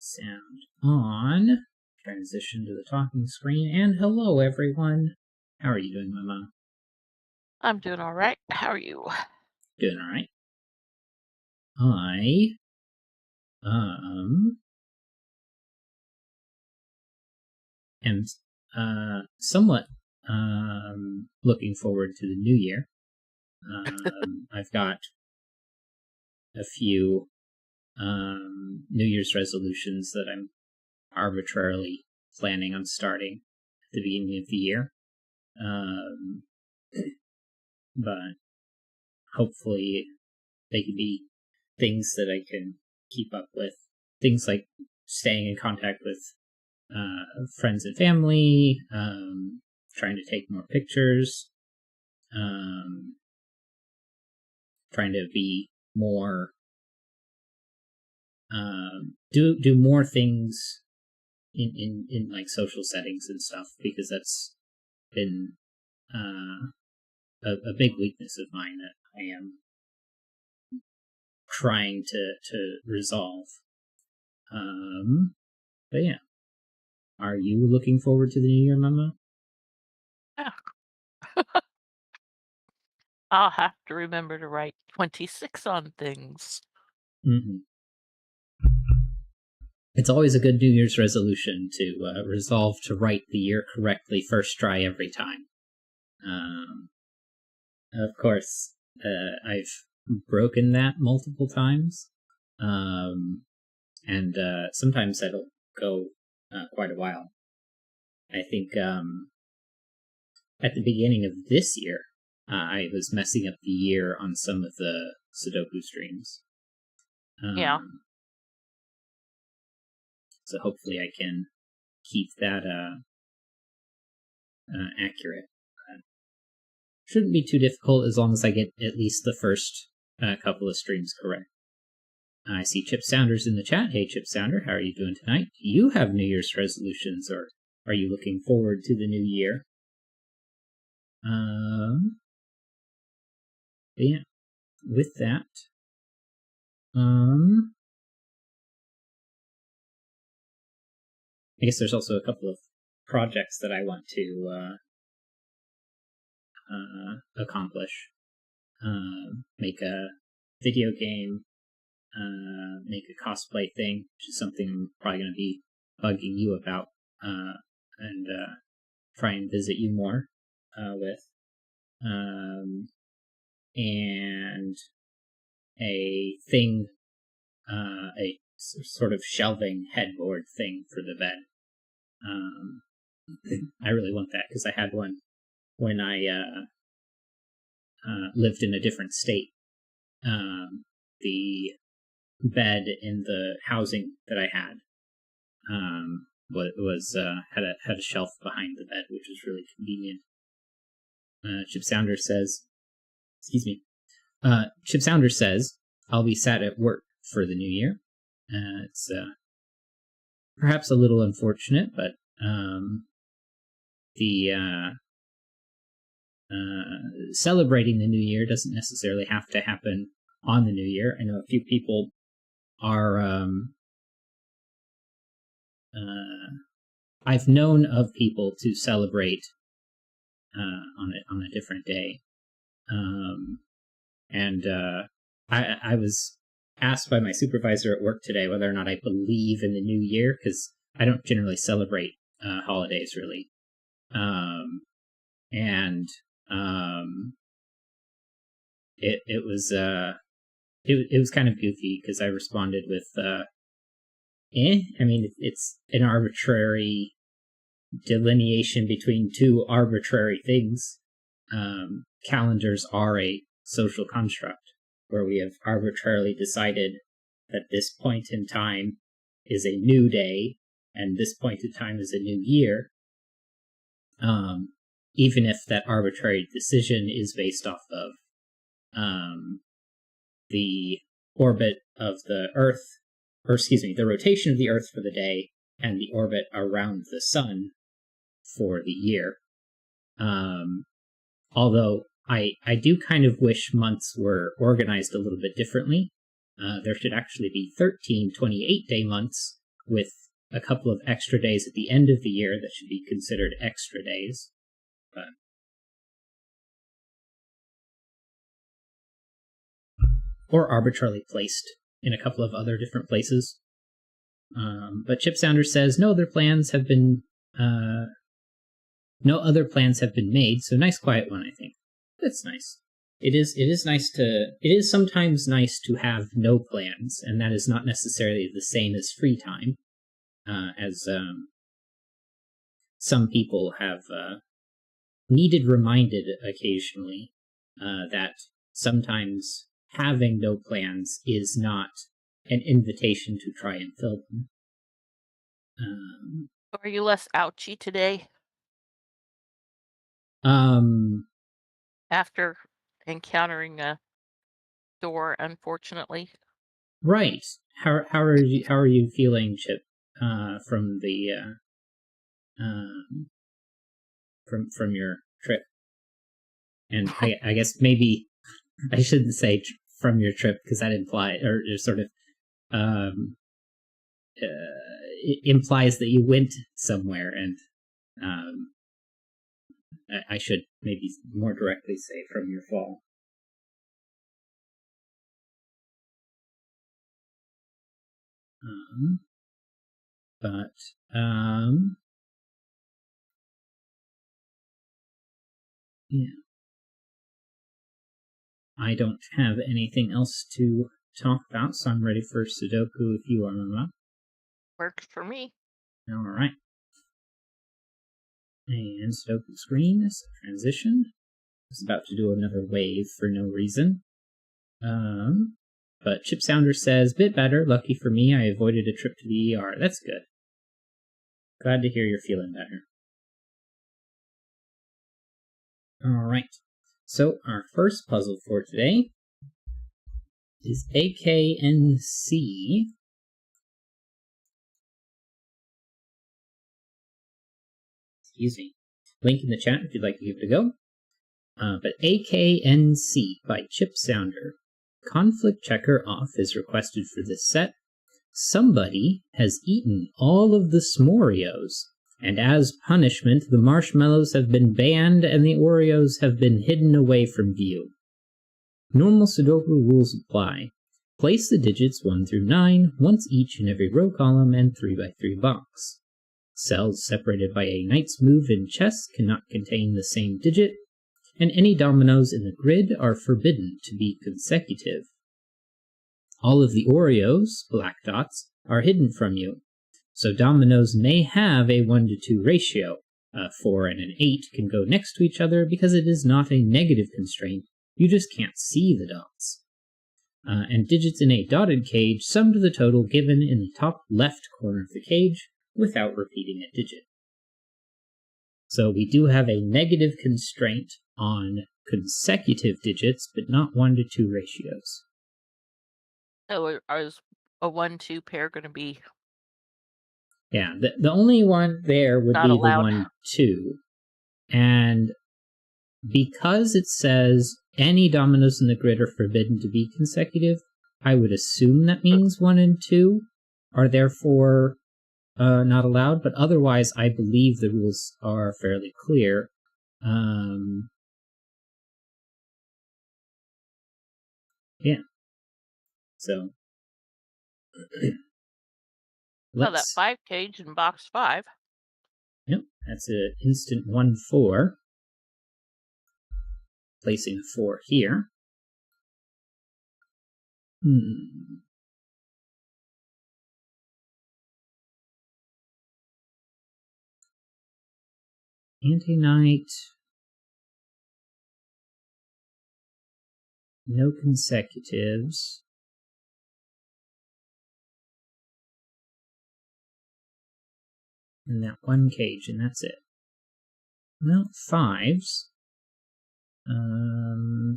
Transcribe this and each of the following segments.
Sound on. Transition to the talking screen. And hello, everyone. How are you doing, Mama? I'm doing all right. How are you? Doing all right. I am somewhat looking forward to the new year. I've got a few New Year's resolutions that I'm arbitrarily planning on starting at the beginning of the year. But hopefully they can be things that I can keep up with. Things like staying in contact with friends and family, trying to take more pictures, trying to be more, do more things in like social settings and stuff, because that's been a big weakness of mine that I am trying to resolve. But yeah. Are you looking forward to the new year, Mama? Yeah. I'll have to remember to write 26 on things. Mm-hmm. It's always a good New Year's resolution to resolve to write the year correctly first try every time. Of course, I've broken that multiple times, and sometimes that'll go quite a while. I think at the beginning of this year, I was messing up the year on some of the Sudoku streams. Yeah. So hopefully I can keep that accurate. Shouldn't be too difficult as long as I get at least the first couple of streams correct. I see Chip Sounders in the chat. Hey, Chip Sounder, how are you doing tonight? Do you have New Year's resolutions, or are you looking forward to the new year? But yeah, with that, I guess there's also a couple of projects that I want to accomplish. Make a video game, make a cosplay thing, which is something I'm probably going to be bugging you about, and try and visit you more with. And a thing, a sort of shelving headboard thing for the bed. I really want that because I had one when I lived in a different state. The bed in the housing that I had was had a shelf behind the bed, which was really convenient. Chip Sounder says, excuse me. Chip Sounder says, I'll be sat at work for the new year. It's perhaps a little unfortunate, but the celebrating the new year doesn't necessarily have to happen on the new year. I know a few people are I've known of people to celebrate on a different day, and I was asked by my supervisor at work today whether or not I believe in the new year, because I don't generally celebrate holidays really, and it was it was kind of goofy because I responded with I mean, it's an arbitrary delineation between two arbitrary things. Calendars are a social construct where we have arbitrarily decided that this point in time is a new day and this point in time is a new year. Even if that arbitrary decision is based off of the orbit of the Earth, or excuse me, the rotation of the Earth for the day and the orbit around the sun for the year. Although I do kind of wish months were organized a little bit differently. There should actually be 13 28-day months with a couple of extra days at the end of the year that should be considered extra days. But or arbitrarily placed in a couple of other different places. But Chip Sounder says no other plans have been made. So nice, quiet one, I think. That's nice. It is sometimes nice to have no plans, and that is not necessarily the same as free time, as some people have needed reminded occasionally that sometimes having no plans is not an invitation to try and fill them. Are you less ouchy today after encountering a door, unfortunately? Right. How are you feeling, Chip? From the from your trip, and I guess maybe I shouldn't say from your trip because that implies or sort of it implies that you went somewhere, and I should maybe more directly say from your fall. Yeah. I don't have anything else to talk about, so I'm ready for Sudoku if you are, Mama. Works for me. All right. And Sudoku screen is transition. I was about to do another wave for no reason. But Chip Sounder says, bit better. Lucky for me, I avoided a trip to the ER. That's good. Glad to hear you're feeling better. All right. So our first puzzle for today is AKNC. Excuse me. Link in the chat if you'd like to give it a go. But AKNC by Chip Sounder. Conflict checker off is requested for this set. Somebody has eaten all of the S'moreos, and as punishment, the marshmallows have been banned and the Oreos have been hidden away from view. Normal Sudoku rules apply. Place the digits 1 through 9, once each in every row column and 3x3 box. Cells separated by a knight's move in chess cannot contain the same digit, and any dominoes in the grid are forbidden to be consecutive. All of the Oreos, black dots, are hidden from you, so dominoes may have a 1-to-2 ratio. A 4 and an 8 can go next to each other because it is not a negative constraint, you just can't see the dots. And digits in a dotted cage sum to the total given in the top left corner of the cage without repeating a digit. So we do have a negative constraint on consecutive digits, but not 1-to-2 ratios. So is a 1-2 pair going to be? Yeah, the only one there would be allowed. The 1-2. And because it says any dominoes in the grid are forbidden to be consecutive, I would assume that means 1 and 2 are therefore not allowed, but otherwise I believe the rules are fairly clear. Yeah. So that 5 cage in box 5. Yep, that's an instant 1-4. Placing a 4 here. Anti-knight. No consecutives. And that 1 cage, and that's it. Well, 5s.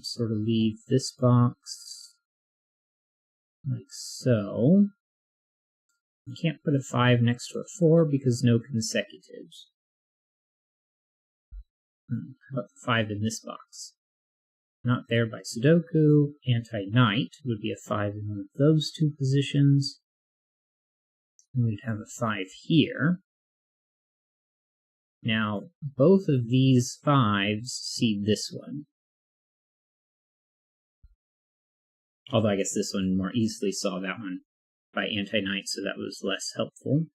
Sort of leave this box like so. You can't put a 5 next to a 4 because no consecutives. How about the 5 in this box? Not there by Sudoku. Anti-knight would be a 5 in one of those two positions. we'd have a 5 here. Now, both of these 5s see this one. Although I guess this one more easily saw that one by anti-knight, so that was less helpful.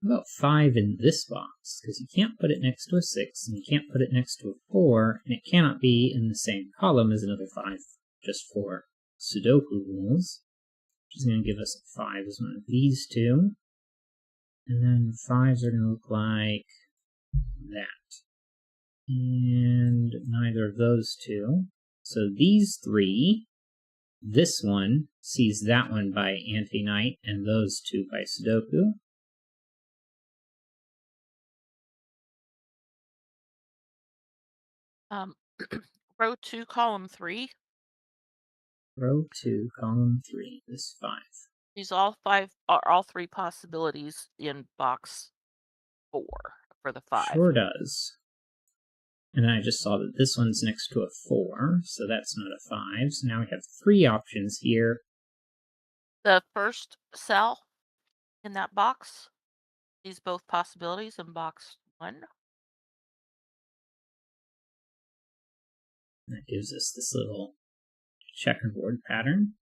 About 5 in this box, because you can't put it next to a 6, and you can't put it next to a 4, and it cannot be in the same column as another 5, just for Sudoku rules, which is going to give us a 5 as one of these two. And then 5s are going to look like that. And neither of those two. So these 3, this one sees that one by anti-knight, and those 2 by Sudoku. Row 2, column 3. Row 2, column 3, this 5. These all 3 possibilities in box 4 for the 5. Sure does. And then I just saw that this one's next to a 4, so that's not a 5. So now we have 3 options here. The first cell in that box, these both possibilities in box 1. That gives us this little checkerboard pattern.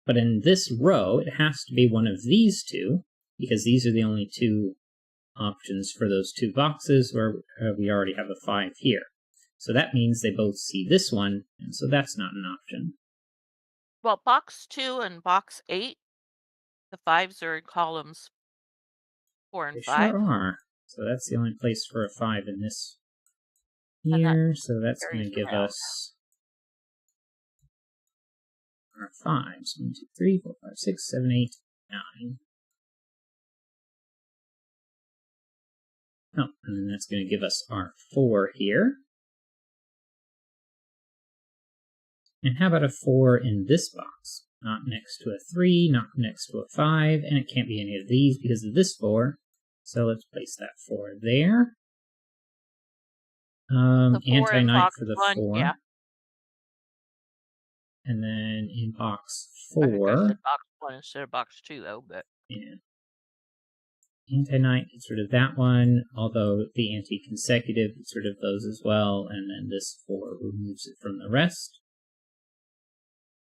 But in this row, it has to be one of these two, because these are the only 2 options for those 2 boxes where we already have a 5 here. So that means they both see this one, and so that's not an option. Well, box 2 and box 8, the 5s are in columns 4 and They 5. sure are. So that's the only place for a 5 in this here, so that's going to give us our 5s. 1, 2, 3, 4, 5, 6, 7, 8, 9. Oh, and then that's going to give us our 4 here. And how about a 4 in this box? Not next to a 3, not next to a 5, and it can't be any of these because of this 4. So let's place that 4 there. Anti-knight for the 4. Yeah. And then in box I think I 4. said box 1 instead of box 2, though, but Yeah. Anti-knight gets rid of that one, although the anti-consecutive gets rid of those as well, and then this 4 removes it from the rest.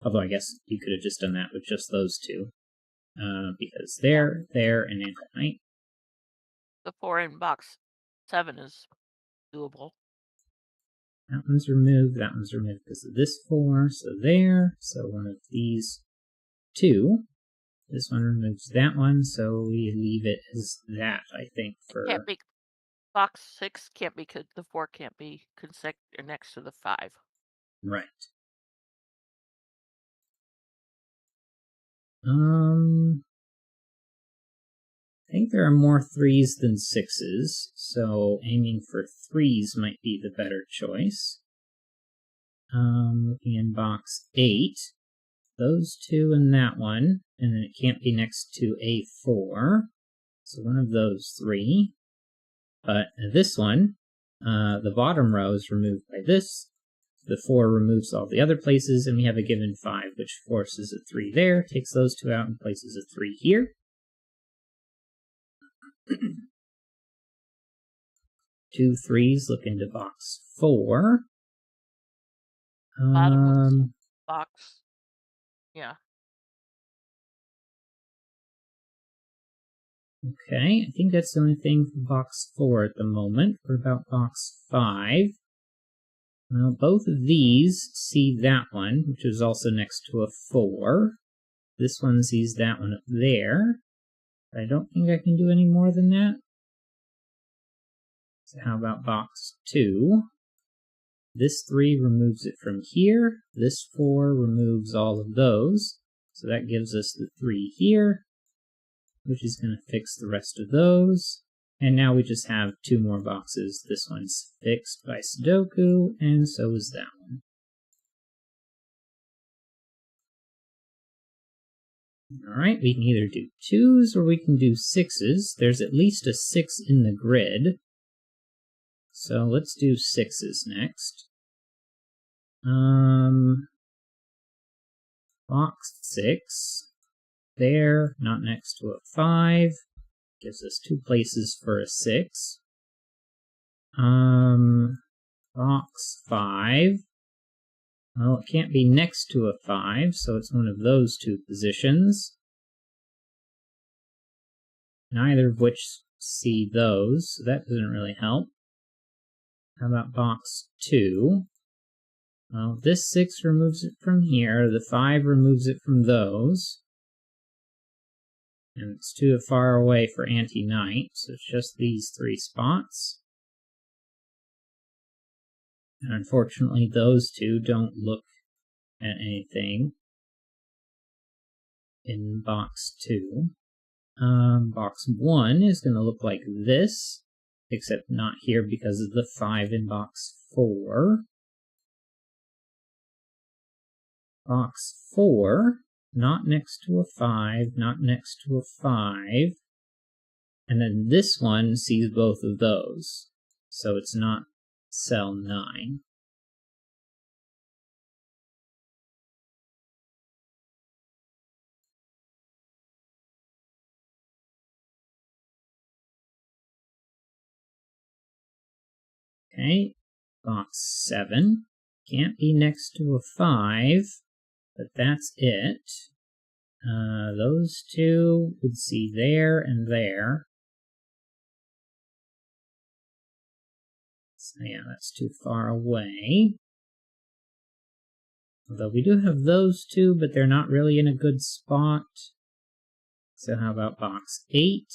Although I guess you could have just done that with just those 2, because there, and anti-knight. the 4 in box 7 is doable. That one's removed because of this 4, so there, so one of these 2. This one removes that one, so we leave it as that, I think, for... Can't be, box 6 can't be, the 4 can't be consecutive next to the 5. Right. I think there are more 3s than 6s, so aiming for 3s might be the better choice. Looking in box 8, those 2 and that one, and then it can't be next to a 4, so one of those 3. But this one, the bottom row is removed by this. The 4 removes all the other places, and we have a given 5, which forces a 3 there, takes those 2 out, and places a 3 here. 2 3s look into box 4. Bottom box. Yeah. Okay, I think that's the only thing for box 4 at the moment. What about box 5? Well, both of these see that one, which is also next to a 4. This one sees that one up there. But I don't think I can do any more than that. So how about box 2? This 3 removes it from here. This 4 removes all of those. So that gives us the 3 here, which is going to fix the rest of those. And now we just have 2 more boxes. This one's fixed by Sudoku, and so is that one. Alright, we can either do 2s or we can do 6s. There's at least a 6 in the grid. So let's do 6s next. Box 6. There, not next to a 5. Gives us 2 places for a 6. Box 5. Well, it can't be next to a 5, so it's one of those 2 positions. Neither of which see those, so that doesn't really help. How about box 2? Well, this 6 removes it from here, the 5 removes it from those. And it's too far away for anti-knight, so it's just these 3 spots. And unfortunately, those 2 don't look at anything in box 2. Box 1 is going to look like this, except not here because of the 5 in box 4. Box 4, not next to a 5, not next to a 5. And then this one sees both of those, so it's not cell 9. Okay, box 7 can't be next to a 5, but that's it. Those 2 would see there and there. So yeah, that's too far away. Although we do have those 2, but they're not really in a good spot. So how about box 8?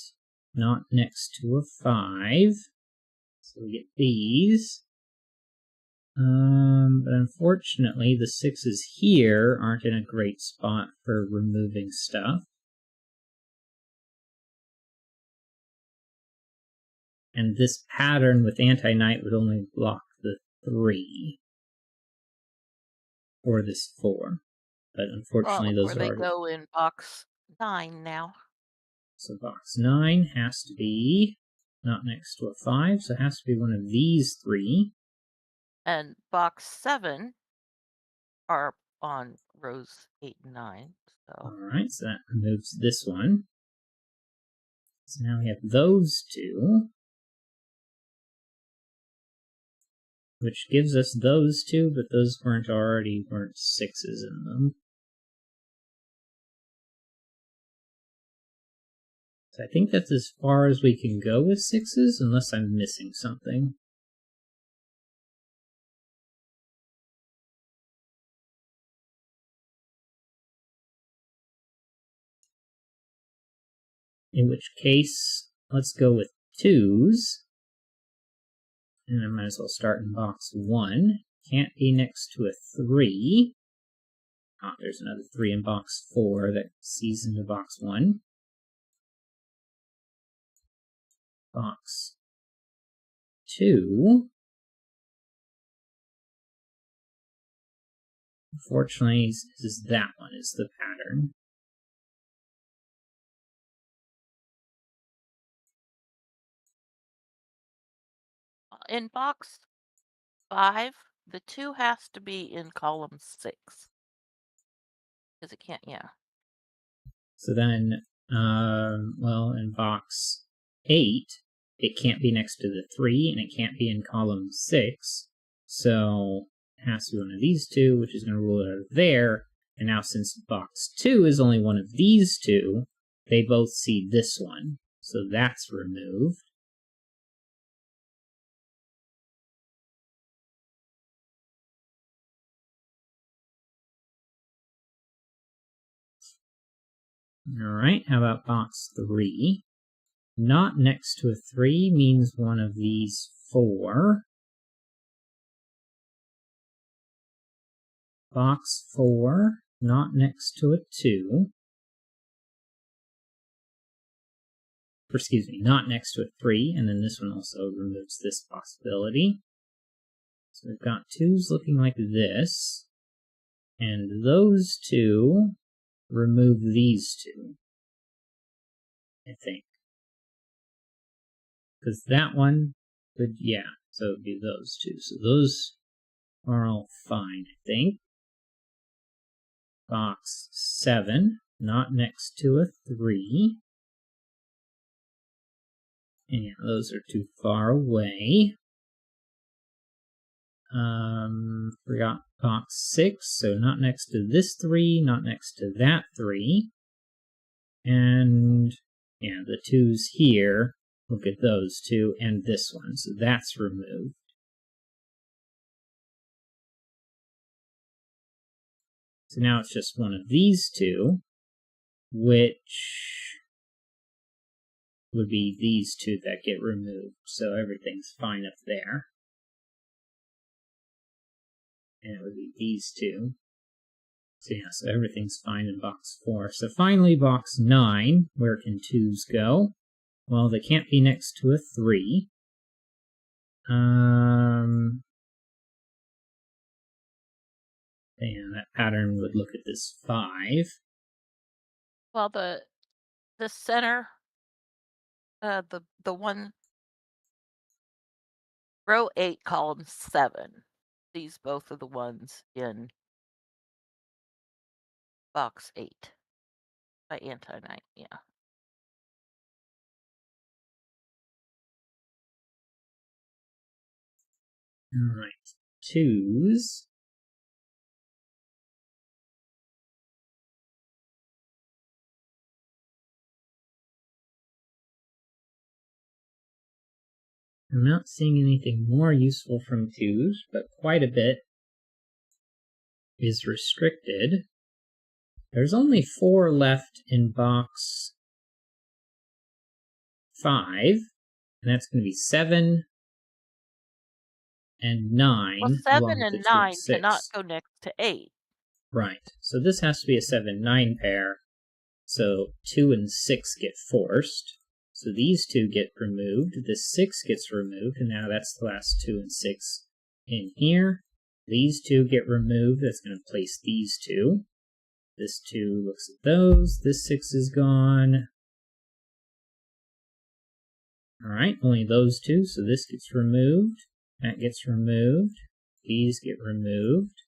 Not next to a 5. So we get these. But unfortunately, the 6s here aren't in a great spot for removing stuff. And this pattern with anti-knight would only block the 3. Or this 4. But unfortunately, Well, those where are they already... go in box 9 now. So box 9 has to be not next to a 5, so it has to be one of these 3. And box 7 are on rows 8 and 9. So Alright, so that removes this one. So now we have those 2. Which gives us those 2, but those weren't 6s in them. So I think that's as far as we can go with 6s, unless I'm missing something. In which case, let's go with 2s. And I might as well start in box 1. Can't be next to a 3. Oh, there's another 3 in box 4 that sees into box 1. Box 2. Unfortunately, that one is the pattern. in box 5, the 2 has to be in column 6. Because it can't, yeah. So then, well, in box 8, it can't be next to the 3, and it can't be in column 6. So it has to be one of these 2, which is going to rule it out of there. And now since box 2 is only one of these 2, they both see this one. So that's removed. Alright, how about box 3? Not next to a 3 means one of these 4. Box 4, not next to a 2. Or excuse me, not next to a 3, and then this one also removes this possibility. So we've got 2s looking like this, and those 2 remove these 2, I think. Because that one could, yeah. So it would be those two. So those are all fine, I think. Box 7, not next to a 3. And those are too far away. Forgot box 6, so not next to this 3, not next to that 3. And yeah, the 2's here. Look at those two and this one, so that's removed. So now it's just one of these two, which would be these two that get removed. So everything's fine up there. And it would be these two. So yeah, so everything's fine in box 4. So finally, box 9, where can 2's go? Well, they can't be next to a 3. And that pattern would look at this 5. Well, the center, the one, row 8, column 7. These both are the ones in box 8 by Anti-Night, yeah. All right, 2's. I'm not seeing anything more useful from 2's, but quite a bit is restricted. There's only 4 left in box 5, and that's going to be 7 and 9, Well, along 7 with the and 2 and 9 cannot 6. go next to 8. Right, so this has to be a 7-9 pair, so 2 and 6 get forced. So these two get removed, this 6 gets removed, and now that's the last 2 and 6 in here. These two get removed, that's going to place these two. This 2 looks at those, this 6 is gone. Alright, only those two, so this gets removed, that gets removed, these get removed.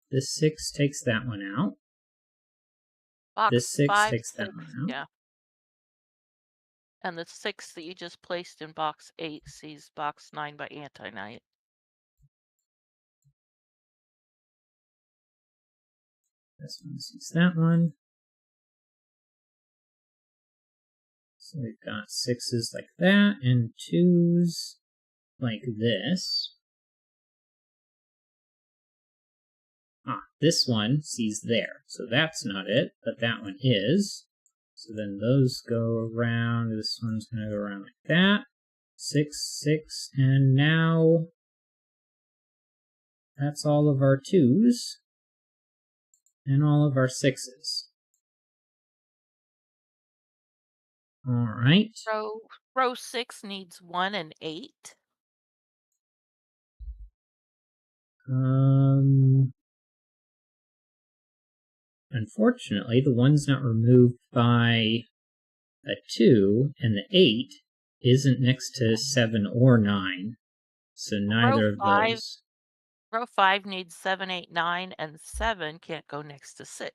This 6 takes that one out. Box This 6 5, takes 6, that one out. yeah. And the 6 that you just placed in box 8 sees box 9 by Anti-Night. This one sees that one. So we've got 6's like that, and 2's like this. This one sees there, so that's not it, but that one is. So then those go around, this one's going to go around like that. 6, 6, and now that's all of our 2's and all of our 6's. Alright. Row 6 needs 1 and 8. Unfortunately, the one's not removed by a 2, and the 8 isn't next to 7 or 9. So neither of those. Row 5 needs 7, 8, 9, and 7 can't go next to 6.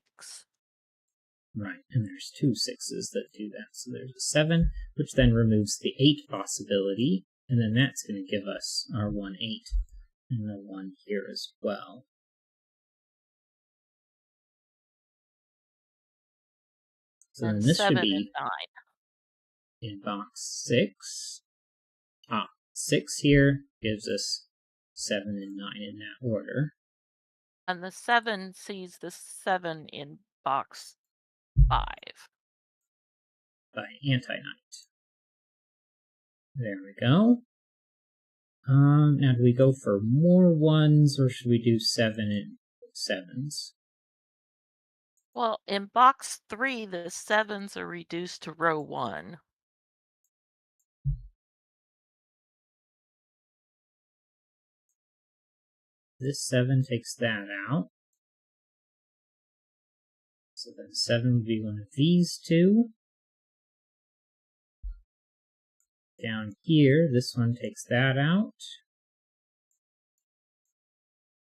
Right, and there's 2 6's that do that. So there's a 7, which then removes the 8 possibility, and then that's going to give us our 1, 8, and the 1 here as well. So and then this 7 should be and 9. in box 6. 6 here gives us 7 and 9 in that order. And the 7 sees the 7 in box 5. By Anti-Night. There we go. Now do we go for more 1's, or should we do 7 and 7's? Well, in box 3, the 7's are reduced to row 1. This 7 takes that out. So then 7 would be one of these two. Down here, this one takes that out.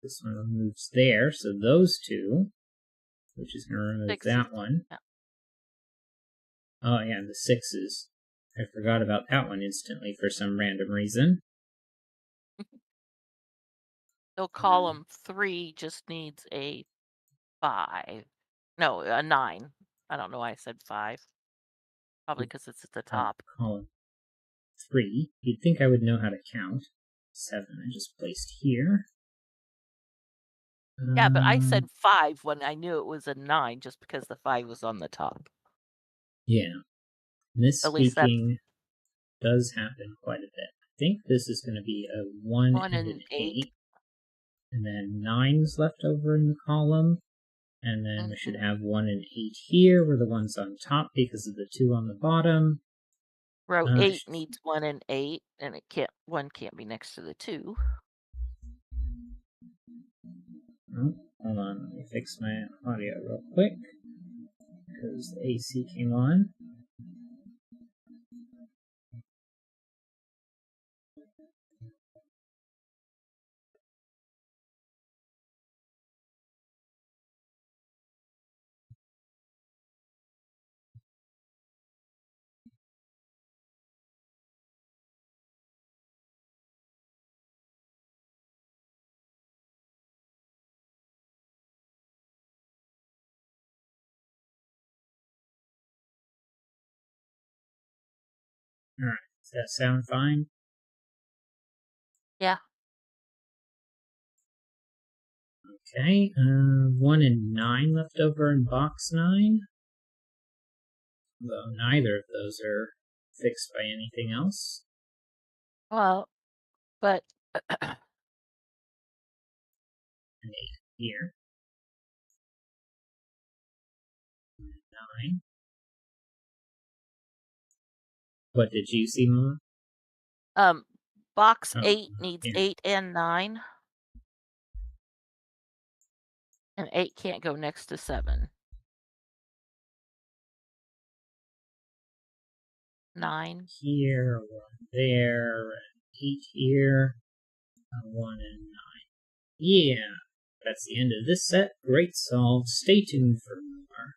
This one moves there, so those two, which is going to remove that one. Yeah. Oh yeah, and the 6s. I forgot about that one instantly for some random reason. So column 3 just needs a 5. No, a 9. I don't know why I said 5. Probably because it's at the top. Column 3. You'd think I would know how to count. 7 I just placed here. Yeah, but I said 5 when I knew it was a 9 just because the 5 was on the top. Yeah. Misspeaking does happen quite a bit. I think this is going to be a 1 and an 8. And then 9's left over in the column. And then we should have 1 and 8 here, where the 1's on top because of the 2 on the bottom. Row 8 needs 1 and 8, and 1 can't be next to the 2. Oh, hold on, let me fix my audio real quick, because the AC came on. Alright, does that sound fine? Yeah. Okay, 1 and 9 left over in box 9. Though neither of those are fixed by anything else. Well, but An 8 here. 9. What did you see, Mom? box 8 needs 8 and 9. And 8 can't go next to 7. 9. Here, 1 there, and 8 here, 1 and 9. Yeah, that's the end of this set. Great solve. Stay tuned for more.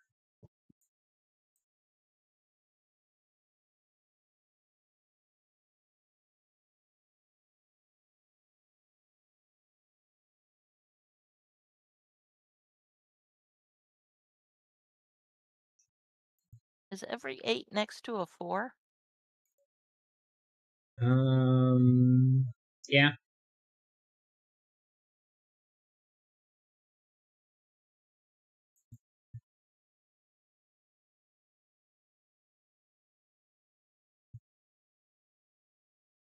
Is every 8 next to a 4? Yeah.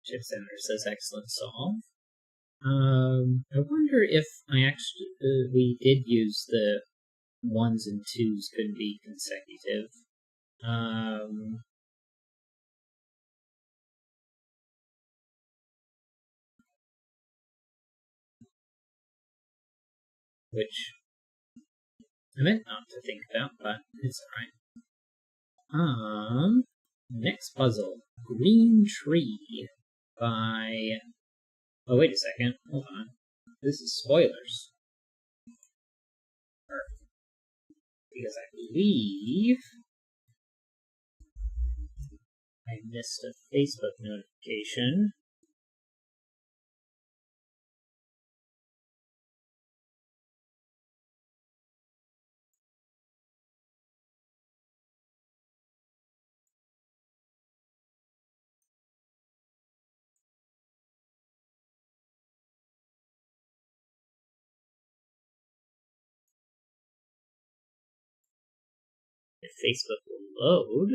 Chip Center says excellent solve. I wonder if we did use the 1s and 2s could be consecutive. Which I meant not to think about, but it's alright. Next puzzle. Green Tree by... Oh, wait a second. Hold on. This is spoilers. Because I believe I missed a Facebook notification. If Facebook will load.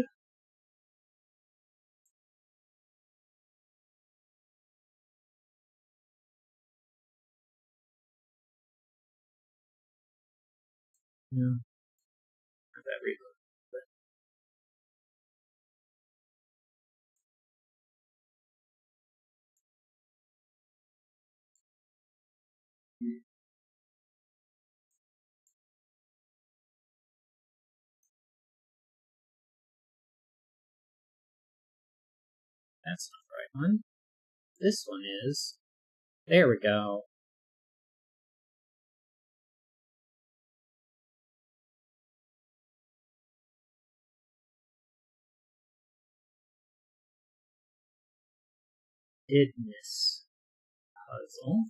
No. Not that reload. that's not the right one. This one is. There we go. Didness puzzle.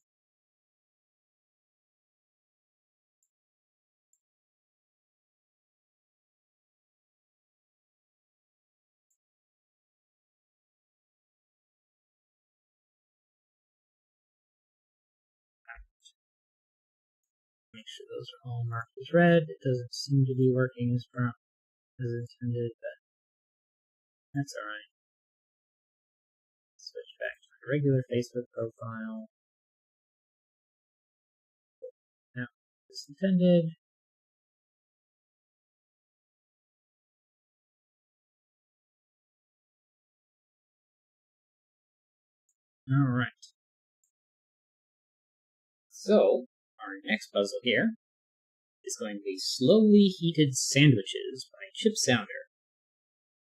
Make sure those are all marked as red. It doesn't seem to be working as intended, but that's alright. Switch back to my regular Facebook profile. Now, as intended. Alright. So, our next puzzle here is going to be Slowly Heated Sandwiches by Chip Sounder.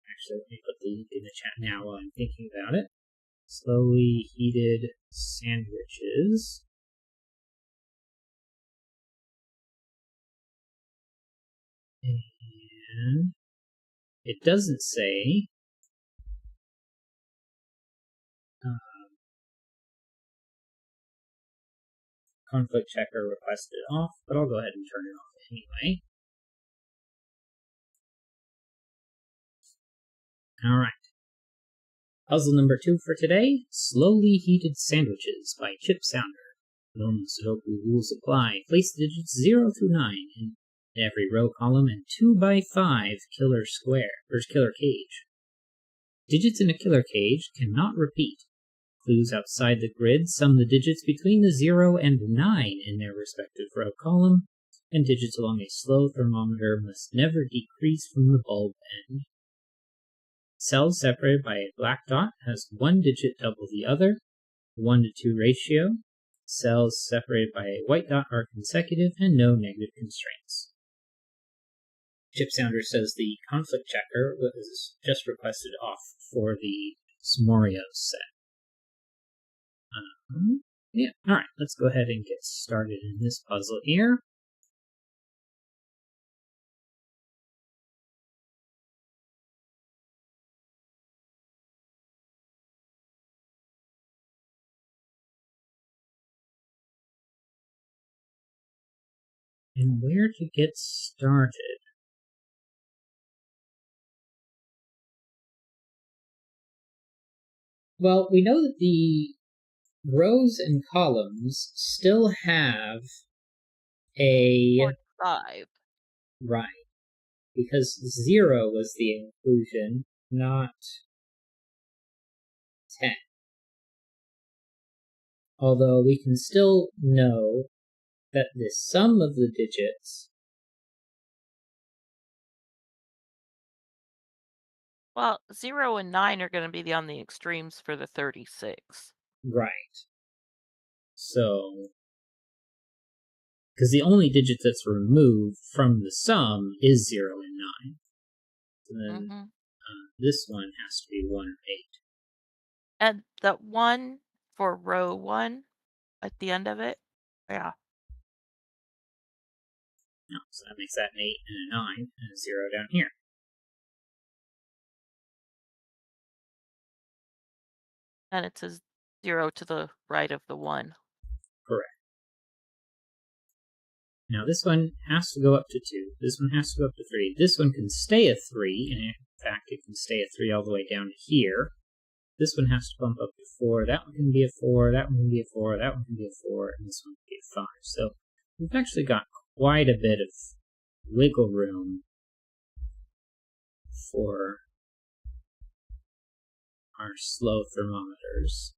Actually, let me put the link in the chat now while I'm thinking about it. Slowly Heated Sandwiches. And it doesn't say conflict checker requested off, but I'll go ahead and turn it off anyway. Alright. Puzzle number 2 for today, Slowly Heated Sandwiches by Chip Sounder. Normal Sudoku rules apply. Place the digits 0 through 9 in every row column and 2 by 5 killer cage. Digits in a killer cage cannot repeat. Clues outside the grid sum the digits between the 0 and 9 in their respective row column, and digits along a slow thermometer must never decrease from the bulb end. Cells separated by a black dot has one digit double the other, 1 to 2 ratio. Cells separated by a white dot are consecutive and no negative constraints. Chip Sounder says the conflict checker was just requested off for the Smorios set. Yeah, alright, let's go ahead and get started in this puzzle here. And where to get started? Well, we know that the rows and columns still have a 5. Right, because 0 was the inclusion, not 10. Although we can still know that the sum of the digits. Well, 0 and 9 are going to be on the extremes for the 36. Right. So, because the only digit that's removed from the sum is 0 and 9. So then this one has to be 1 or 8. And the 1 for row 1 at the end of it? Yeah. No, so that makes that an 8 and a 9 and a 0 down here. And it says 0 to the right of the 1. Correct. Now this one has to go up to 2. This one has to go up to 3. This one can stay a 3, and in fact it can stay a 3 all the way down to here. This one has to bump up to 4. That one can be a 4. That one can be a 4. That one can be a 4. And this one can be a 5. So we've actually got quite a bit of wiggle room for our slow thermometers.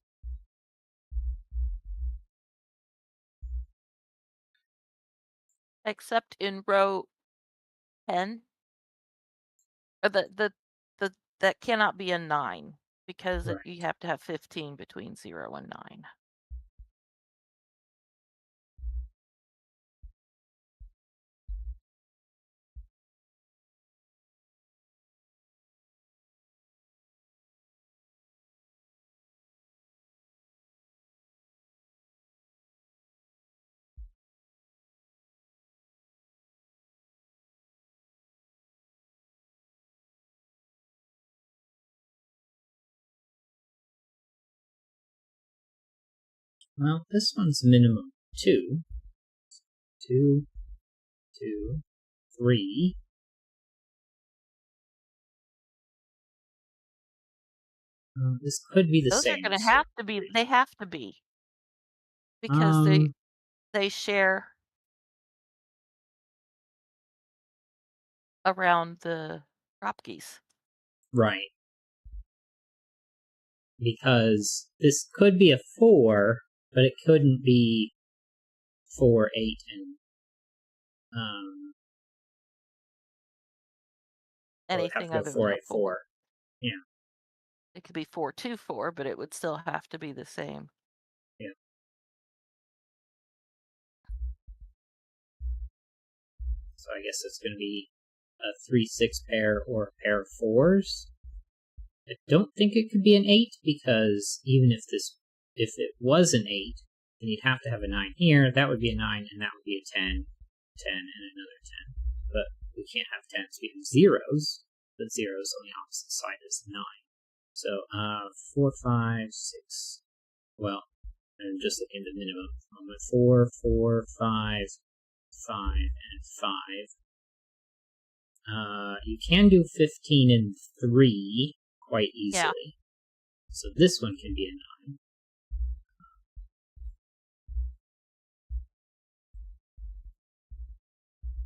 Except in row 10. That cannot be a 9 because Right. you have to have 15 between 0 and 9. Well, this one's minimum 2. 2, 2, 3. This could be the Those are same. gonna So have to be they have to be, because um, they share around the Kropkis. right. Because this could be a 4, but it couldn't be 4, 8, and well, it'd have to Anything go other 4, than a 8, 4. 4. Yeah, It could be 4, 2, 4, but it would still have to be the same. yeah. So I guess it's going to be a 3, 6 pair or a pair of 4s. I don't think it could be an 8, because even if it was an 8, then you'd have to have a 9 here. That would be a 9, and that would be a 10, 10, and another 10. But we can't have 10s. We have zeros, but zeros on the opposite side is 9. So 4, 5, 6. Well, I'm just looking at the minimum. 4, 4, 5, 5, and 5. You can do 15 and 3 quite Yeah. easily. So this one can be a 9.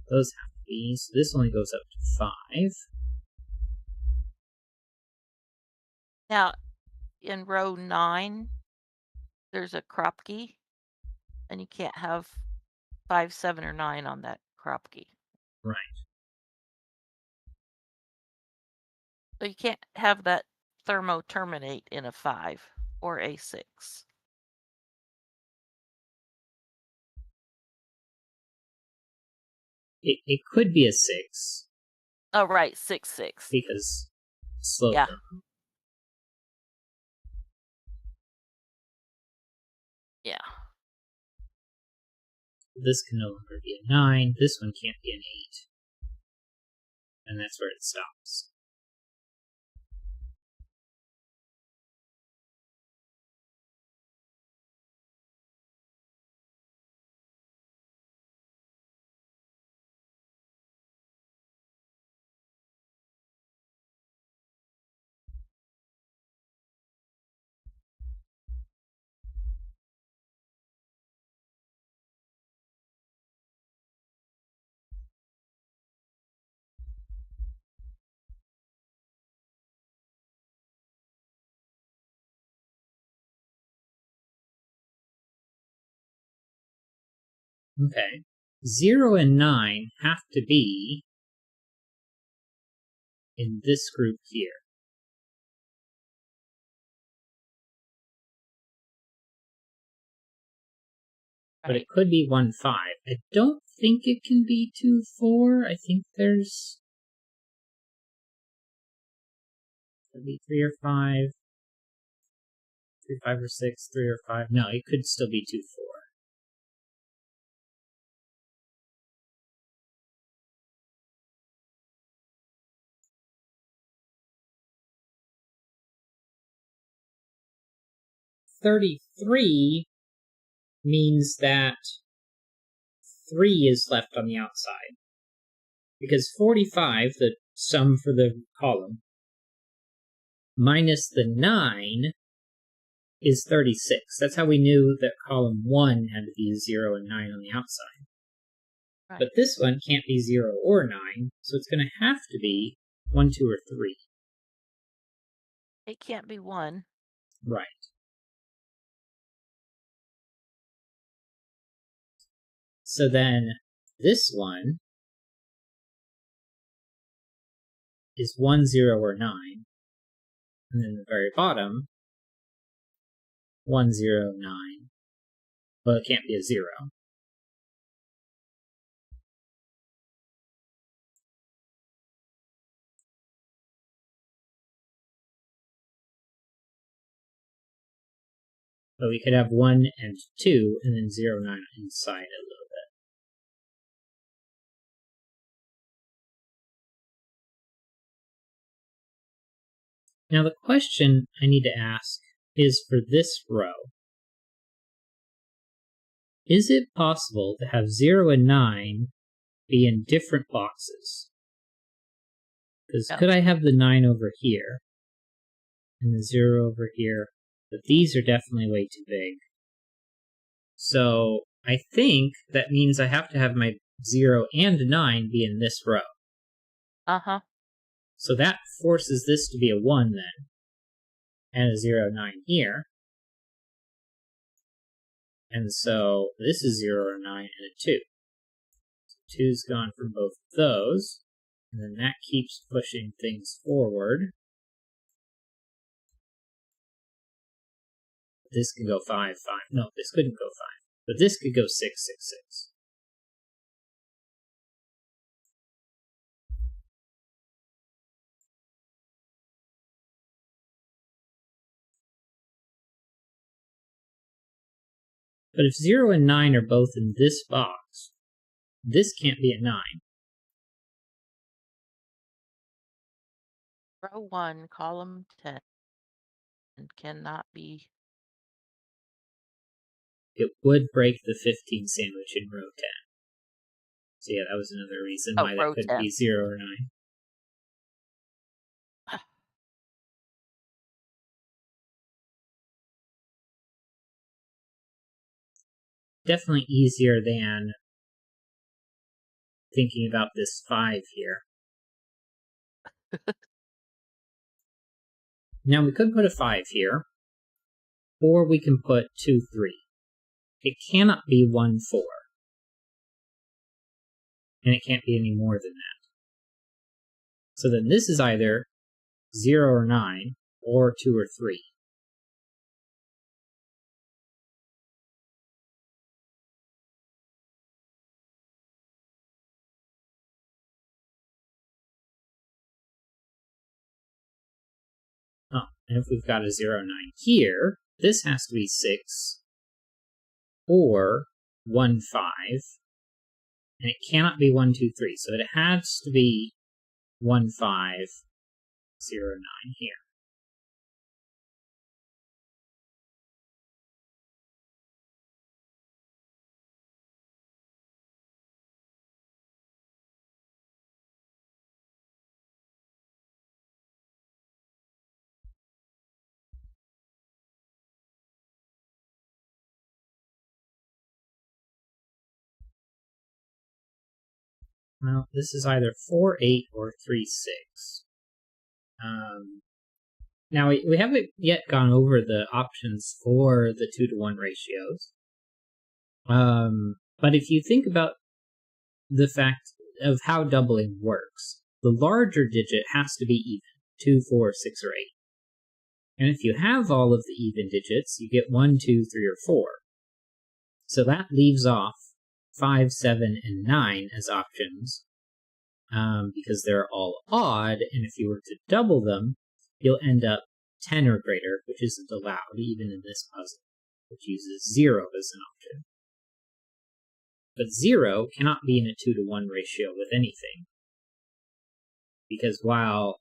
Those have to be. So this only goes up to 5. Now, in row 9, there's a Kropki, and you can't have 5, 7, or 9 on that Kropki. Right. So you can't have that thermo terminate in a 5 or a 6. It could be a 6 Oh, right, 6, 6. because slow Yeah. thermo. Yeah. This can no longer be a 9. This one can't be an 8. And that's where it stops. Okay. 0 and 9 have to be in this group here. But Right. it could be 1, 5. I don't think it can be 2, 4. I think could be 3 or 5. 3, 5, or 6, 3 or 5. No, it could still be 2, 4. $33 means that 3 is left on the outside. Because 45, the sum for the column, minus the 9 is 36. That's how we knew that column 1 had to be 0 and 9 on the outside. Right. But this one can't be 0 or 9, so it's going to have to be 1, 2, or 3. It can't be 1. Right. So then this one is 1, 0, or 9. And then the very bottom, 1, 0, 9. Well, it can't be a 0. But we could have 1 and 2, and then 0, 9 inside a little bit. Now the question I need to ask is for this row. is it possible to have 0 and 9 be in different boxes? Because could I have the 9 over here and the 0 over here? But these are definitely way too big. So I think that means I have to have my 0 and 9 be in this row. Uh-huh. So that forces this to be a 1 then, and a 0, 9 here. And so this is 0, 9, and a 2. So 2's gone from both of those, and then that keeps pushing things forward. This can go 5, 5. No, this couldn't go 5. But this could go 6, 6, 6. But if 0 and 9 are both in this box, this can't be a 9. Row 1, column 10 cannot be. It would break the 15 sandwich in row 10. So yeah, that was another reason why that row couldn't 10. be 0 or 9. Definitely easier than thinking about this 5 here. Now we could put a 5 here, or we can put 2, 3. It cannot be 1, 4. And it can't be any more than that. So then this is either 0 or 9, or 2 or 3. Oh, and if we've got a 0, 9 here, this has to be 6 or 1, 5. And it cannot be 1, 2, 3. So it has to be 1, 5, 0, 9 here. Well, this is either 4, 8 or 3, 6. Now, we haven't yet gone over the options for the 2 to 1 ratios. But if you think about the fact of how doubling works, the larger digit has to be even, 2, 4, 6, or 8. And if you have all of the even digits, you get 1, 2, 3, or 4. So that leaves off 5, 7, and 9 as options, because they're all odd, and if you were to double them, you'll end up 10 or greater, which isn't allowed even in this puzzle, which uses 0 as an option. But 0 cannot be in a 2 to 1 ratio with anything, because while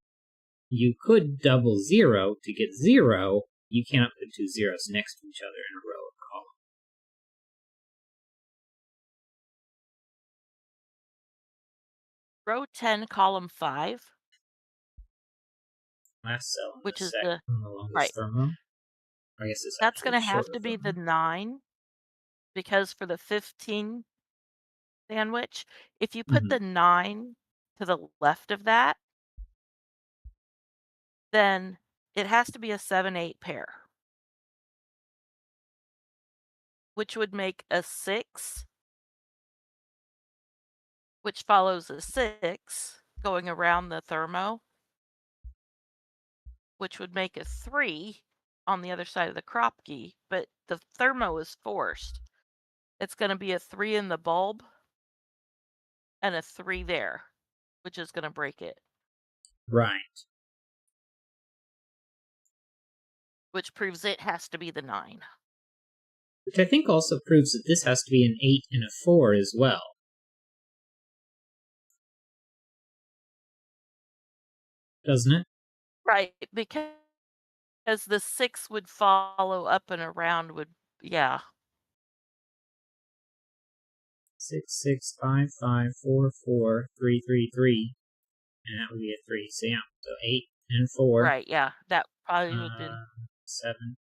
you could double 0 to get 0, you cannot put two zeros next to each other in a row or column. Row 10, column 5, Last cell on which the is longest right. thermo. I guess it's That's actually going to have shorter to be the thermo. 9, because for the 15 sandwich, if you put the 9 to the left of that, then it has to be a 7, 8 pair, which would make a 6, which follows a 6 going around the thermo, which would make a 3 on the other side of the Kropke, but the thermo is forced. It's going to be a 3 in the bulb and a 3 there, which is going to break it. Right. Which proves it has to be the 9. Which I think also proves that this has to be an 8 and a 4 as well. Doesn't it? Right, because the 6 would follow up and around would, yeah. 6, 6, 5, 5, 4, 4, 3, 3, 3. And that would be a 3. So yeah, so 8 and 4. Right, yeah. That probably would have been 7.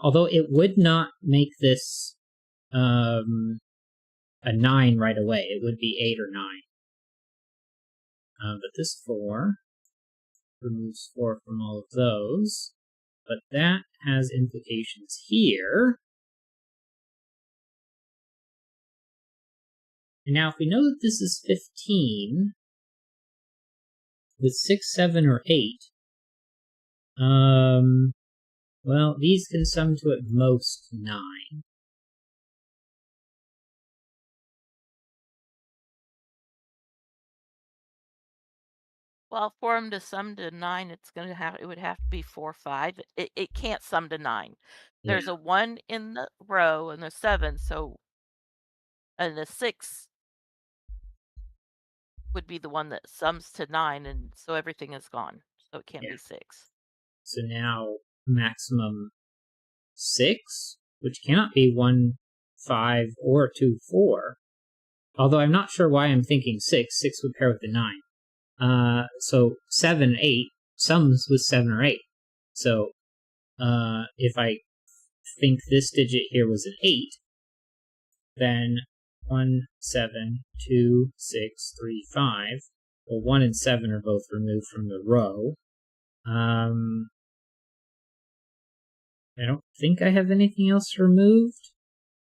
Although it would not make this a 9 right away. It would be 8 or 9. But this 4 removes 4 from all of those. But that has implications here. And now if we know that this is 15, with 6, 7, or 8, well, these can sum to at most 9. well, for them to sum to 9, it would have to be 4, 5. It can't sum to 9. Yeah, There's a 1 in the row and there's 7, and the 6 would be the one that sums to 9, and so everything is gone. So it can't yeah. be 6. So now maximum 6, which cannot be 1, 5, or 2, 4. Although I'm not sure why I'm thinking 6. 6 would pair with the 9. So 7, 8 sums with 7 or 8. So if I think this digit here was an 8, then 1, 7, 2, 6, 3, 5. Well, 1 and 7 are both removed from the row. I don't think I have anything else removed.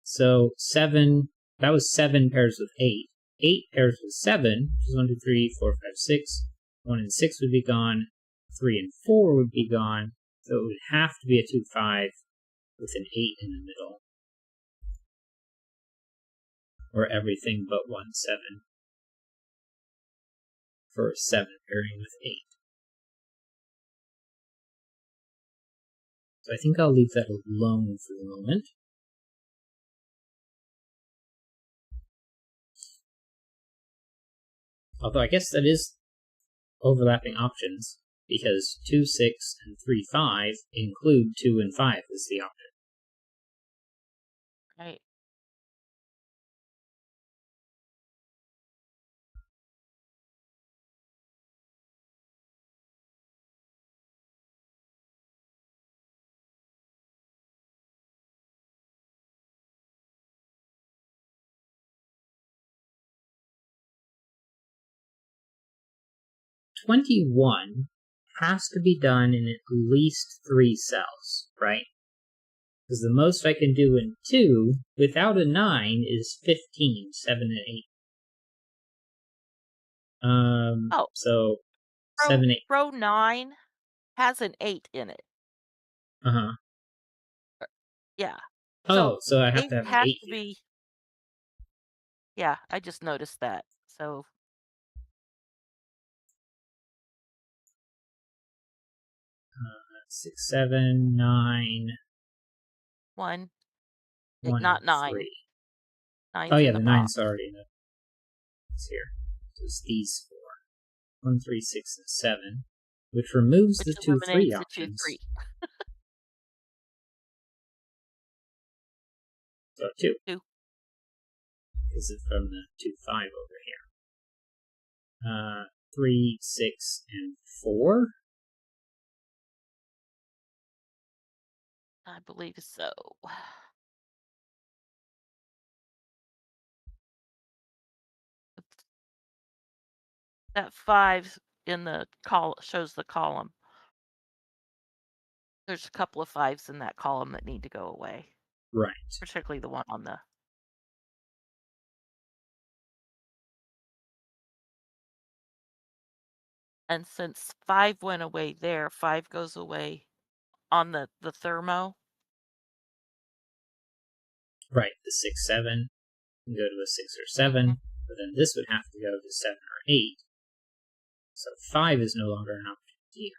So 7, that was 7 pairs with 8. 8 pairs with 7, which is 1, 2, 3, 4, 5, 6. 1 and 6 would be gone. 3 and 4 would be gone. So it would have to be a 2, 5 with an 8 in the middle. Or everything but 1, 7. For 7 pairing with 8. So I think I'll leave that alone for the moment. Although I guess that is overlapping options, because 2, 6, and 3, 5 include 2 and 5 as the option. Right. "21" has to be done in at least 3 cells, right? Because the most I can do in 2 without a 9 is 15, 7, and 8. Oh, So row 7, 8. row 9 has an 8 in it. Uh-huh. Yeah. Oh, So so I have 8 to have an has 8 to here. be. Yeah, I just noticed that. So 6, 7, 9, 1, 1, and not 9. 3. Oh 9's yeah, in the the 9's box. already in the it's here. So it's these 4. 1, 3, 6, and 7. Which removes Which the 2, 3 eliminates the 2, options. 3. So 2. 2. Because it's from the 2, 5 over here. 3, 6, and 4. I believe so. That 5 in the shows the column. There's a couple of 5s in that column that need to go away, Right. particularly the one on the. And since 5 went away there, 5 goes away on the thermo. Right. The 6, 7 can go to a 6 or 7. Mhm. But then this would have to go to 7 or 8. So 5 is no longer an option here.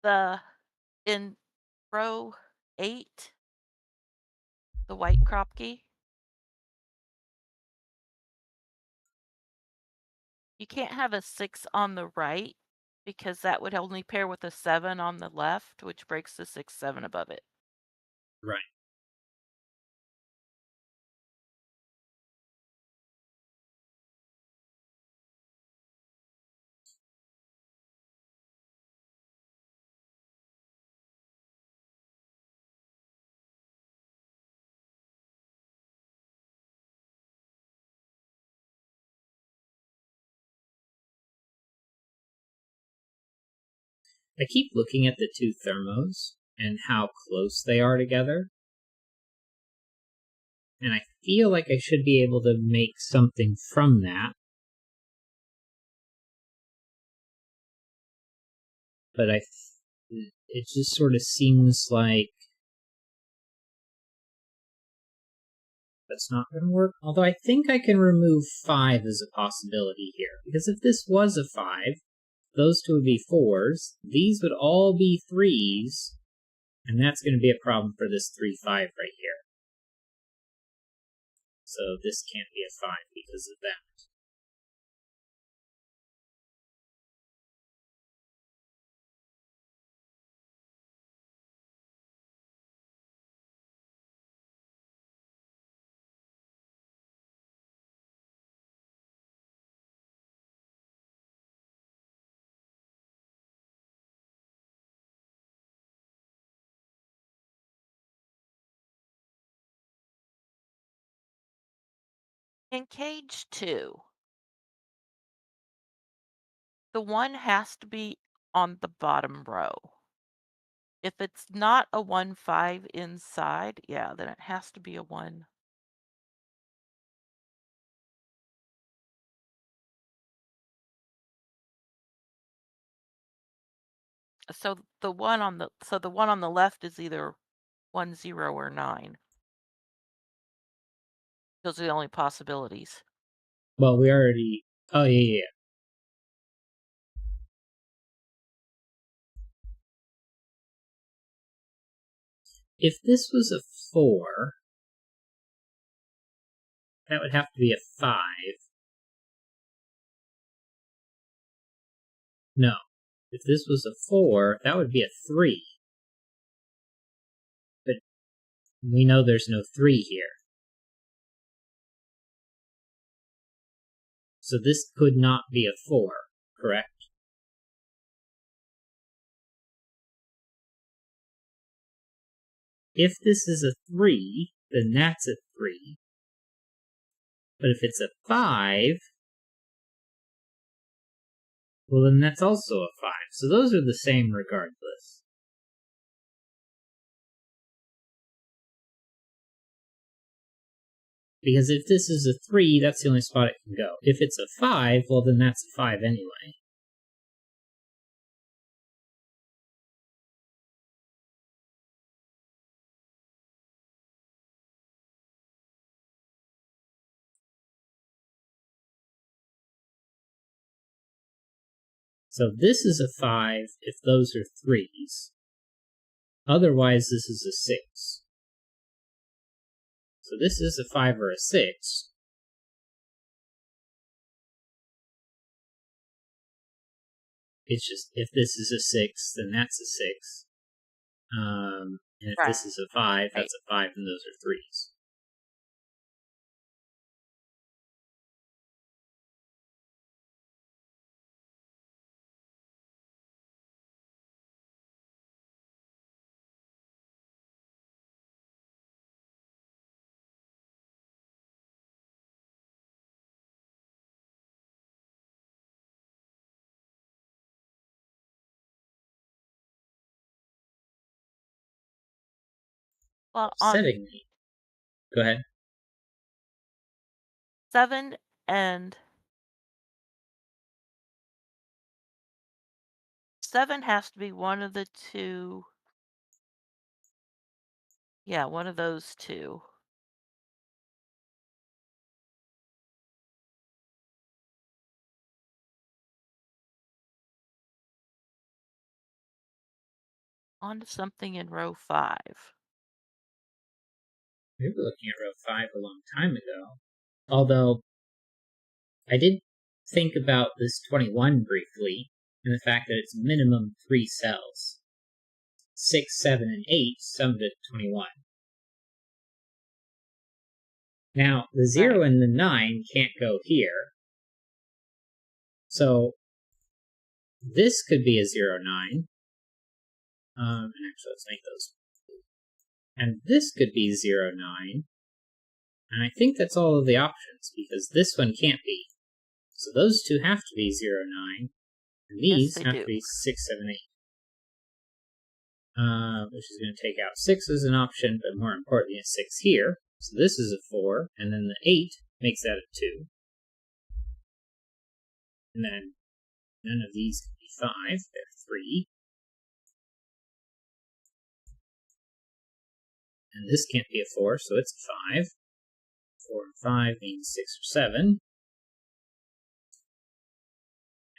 In row 8, the white Kropke, you can't have a 6 on the right because that would only pair with a 7 on the left, which breaks the 6, 7 above it. Right. I keep looking at the two thermos and how close they are together. And I feel like I should be able to make something from that. But it just sort of seems like that's not going to work. Although I think I can remove 5 as a possibility here. Because if this was a 5, those two would be 4s. These would all be 3s. And that's going to be a problem for this 3, 5 right here. So this can't be a 5 because of that. In cage 2, the 1 has to be on the bottom row. If it's not a 1, 5 inside, yeah, then it has to be a 1. So the one on the left is either 1, 0 or 9. Those are the only possibilities. Well, we already... Oh, yeah. If this was a 4, that would have to be a 5. No. If this was a 4, that would be a 3. But we know there's no 3 here. So this could not be a 4, correct? If this is a 3, then that's a 3. But if it's a 5, well, then that's also a 5. So those are the same regardless. Because if this is a 3, that's the only spot it can go. If it's a 5, well, then that's a 5 anyway. So this is a 5 if those are 3s. Otherwise, this is a 6. So this is a 5 or a 6. It's just, if this is a 6, then that's a 6. And if this is a 5, that's a 5, and those are 3s. Well, on Setting me. Go ahead. 7 and 7 has to be one of the two. Yeah, one of those two. On to something in row 5. We were looking at row 5 a long time ago. Although, I did think about this 21 briefly, and the fact that it's minimum 3 cells. 6, 7, and 8 summed at 21. Now, the 0 Right. and the 9 can't go here. So, this could be a 0, 9. And actually, let's make those. And this could be 0, 9. And I think that's all of the options, because this one can't be. So those two have to be 0, 9. And Yes, these they have to do. be 6, 7, 8. Which is going to take out 6 as an option, but more importantly, a 6 here. So this is a 4, and then the 8 makes that a 2. And then none of these can be 5, they're 3. And this can't be a 4, so it's a 5. 4 and 5 means 6 or 7.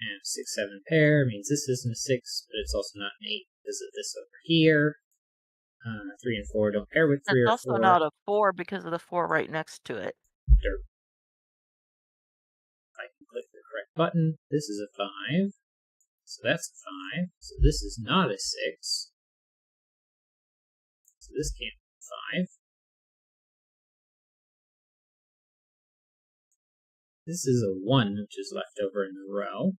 And 6, 7 pair means this isn't a 6, but it's also not an 8 because of this over here. 3 and 4 don't pair with It's 3 or also 4. not a 4 because of the 4 right next to it. Derp. I can click the correct button. This is a 5. So that's a 5. So this is not a 6. So this can't be 5. This is a 1, which is left over in the row.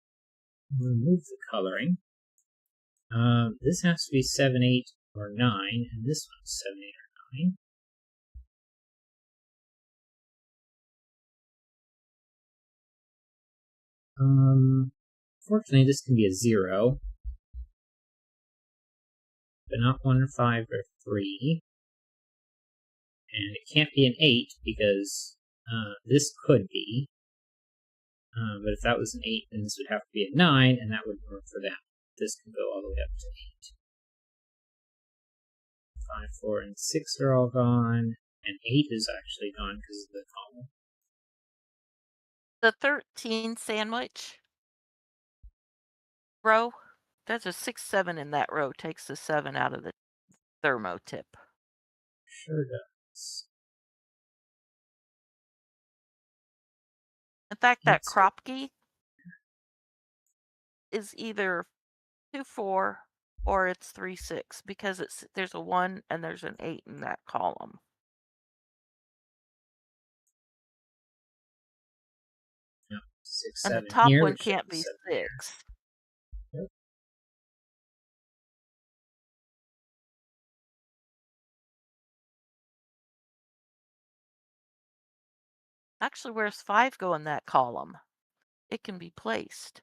Remove the coloring. This has to be 7, 8, or 9, and this one's 7, 8, or 9. Fortunately, this can be a 0, but not 1, 5, or 3. And it can't be an 8 because this could be. But if that was an 8, then this would have to be a 9, and that wouldn't work for that. This can go all the way up to 8. 5, 4, and 6 are all gone, and 8 is actually gone because of the column. The 13 sandwich row, there's a 6, 7 in that row, takes the 7 out of the thermo tip. Sure does. In fact, that Let's see. Kropke is either 2, 4 or it's 3, 6 because there's a 1 and there's an 8 in that column. No, 6, And the 7 top here, one which shows can't the be 7 there. 6. Yep. Actually, where's 5 go in that column? It can be placed.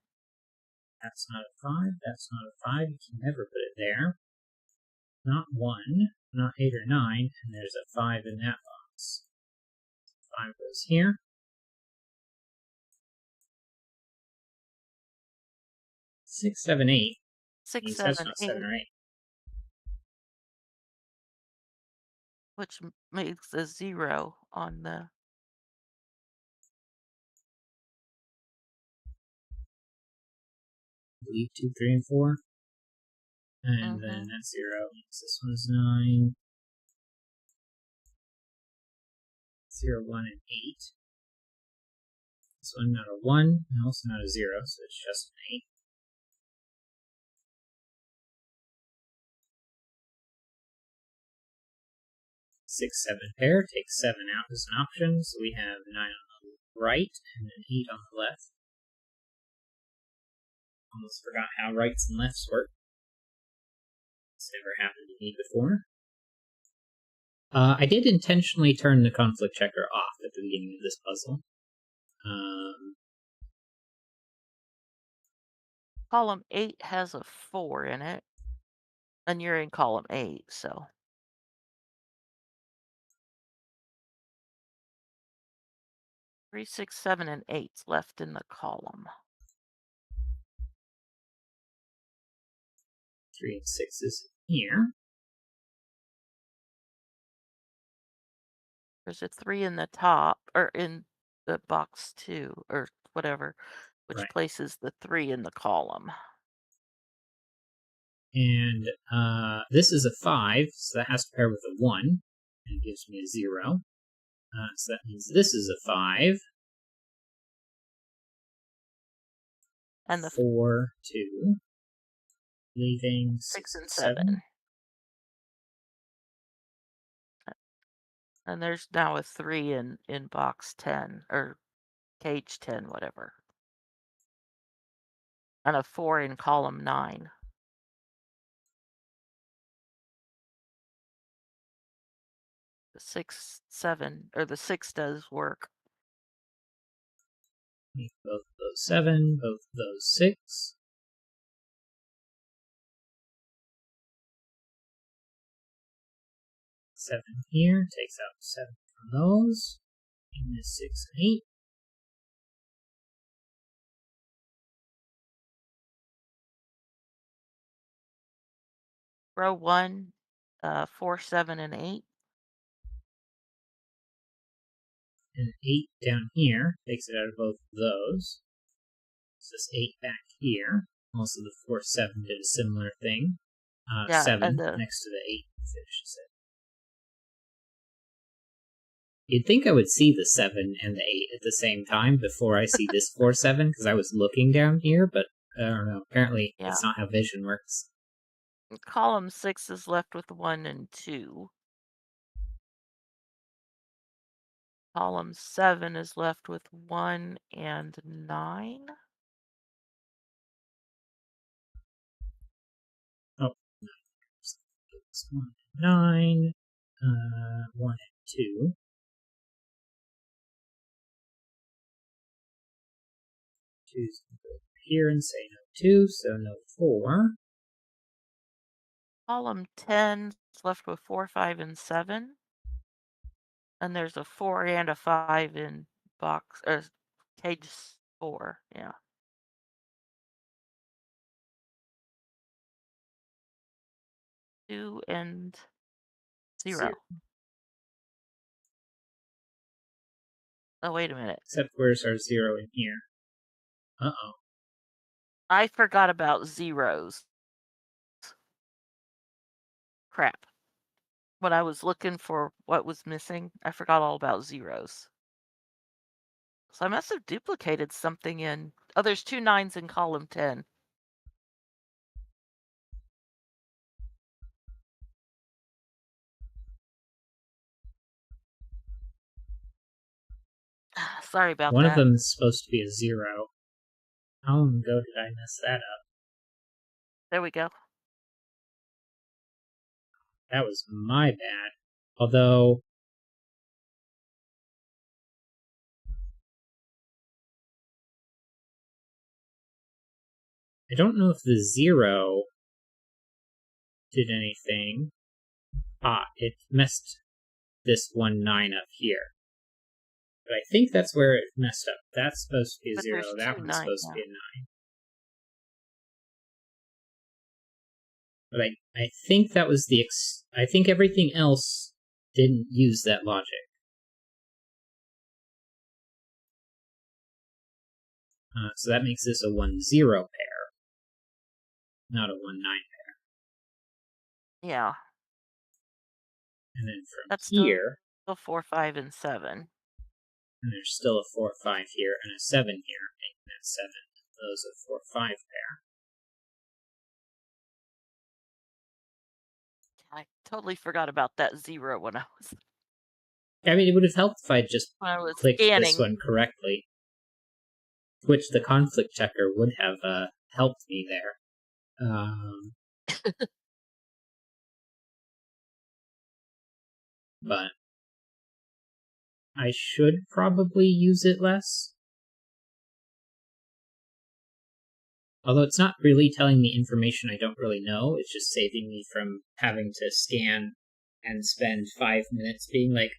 That's not a 5, that's not a 5, you can never put it there. Not 1, not 8 or 9, and there's a 5 in that box. 5 goes here. 6, 7, 8 6, means that's 7, not 7 8, or 8. which makes a 0 on the. I believe 2, 3, and 4. And then Mhm. that 0 means this one's 9. 0, 1, and 8. This one not a 1, and also not a 0, so it's just an 8. Six, 7 pair, take 7 out as an option, so we have 9 on the right and an 8 on the left. Almost forgot how rights and lefts work. It's never happened to me before. I did intentionally turn the conflict checker off at the beginning of this puzzle. Column 8 has a 4 in it, and you're in column 8, so. 3, 6, 7, and 8's left in the column. 3 and 6 is here. There's a 3 in the top, or in the box 2, or whatever, which Right. places the 3 in the column. And this is a 5, so that has to pair with a 1, and it gives me a 0. So that means this is a 5. And the 4, 2, leaving 6 and 7. 7. And there's now a 3 in box 10, or cage 10, whatever. And a 4 in column 9. The 6, 7, or the 6 does work. Both of those 7, both of those 6. Seven here, takes out 7 from those. And this 6 and 8. Row 1, 4, 7, and 8. And 8 down here takes it out of both of those. So this 8 back here. Also, the 4, 7 did a similar thing. Yeah, 7 and next to the 8 finishes it. You'd think I would see the 7 and the 8 at the same time before I see this 4, 7, because I was looking down here, but I don't know. Apparently, yeah. that's not how vision works. Column 6 is left with 1 and 2. Column 7 is left with 1 and 9. Oh, 1 and 9. 1 and 2. 2's going to go here and say no 2, so no 4. Column 10 is left with 4, 5, and 7. And there's a 4 and a 5 in box, or cage 4, yeah. 2 and 0. Oh, wait a minute. Except where's our 0 in here? Uh-oh. I forgot about zeros. Crap. When I was looking for what was missing, I forgot all about zeros. So I must have duplicated something in. Oh, there's 2 9s in column 10. Sorry about One of that. them is supposed to be a 0. How long ago did I mess that up? There we go. That was my bad. Although, I don't know if the 0 did anything. It messed this 1 9 up here. But I think that's where it messed up. That's supposed to be a But 0. there's That 2 one's 9s supposed to now. be a 9. But I think that was the I think everything else didn't use that logic. So that makes this a 1 0 pair, not a 1 9 pair. Yeah. And then from That's here, still 4, 5, and 7. and there's still a 4 5 here and a 7 here, making that 7. Those a 4 5 pair. I totally forgot about that 0 when I was I mean, it would have helped if I just clicked this scanning. one correctly, which the conflict checker would have helped me there. But I should probably use it less. Although it's not really telling me information I don't really know, it's just saving me from having to scan and spend 5 minutes being like,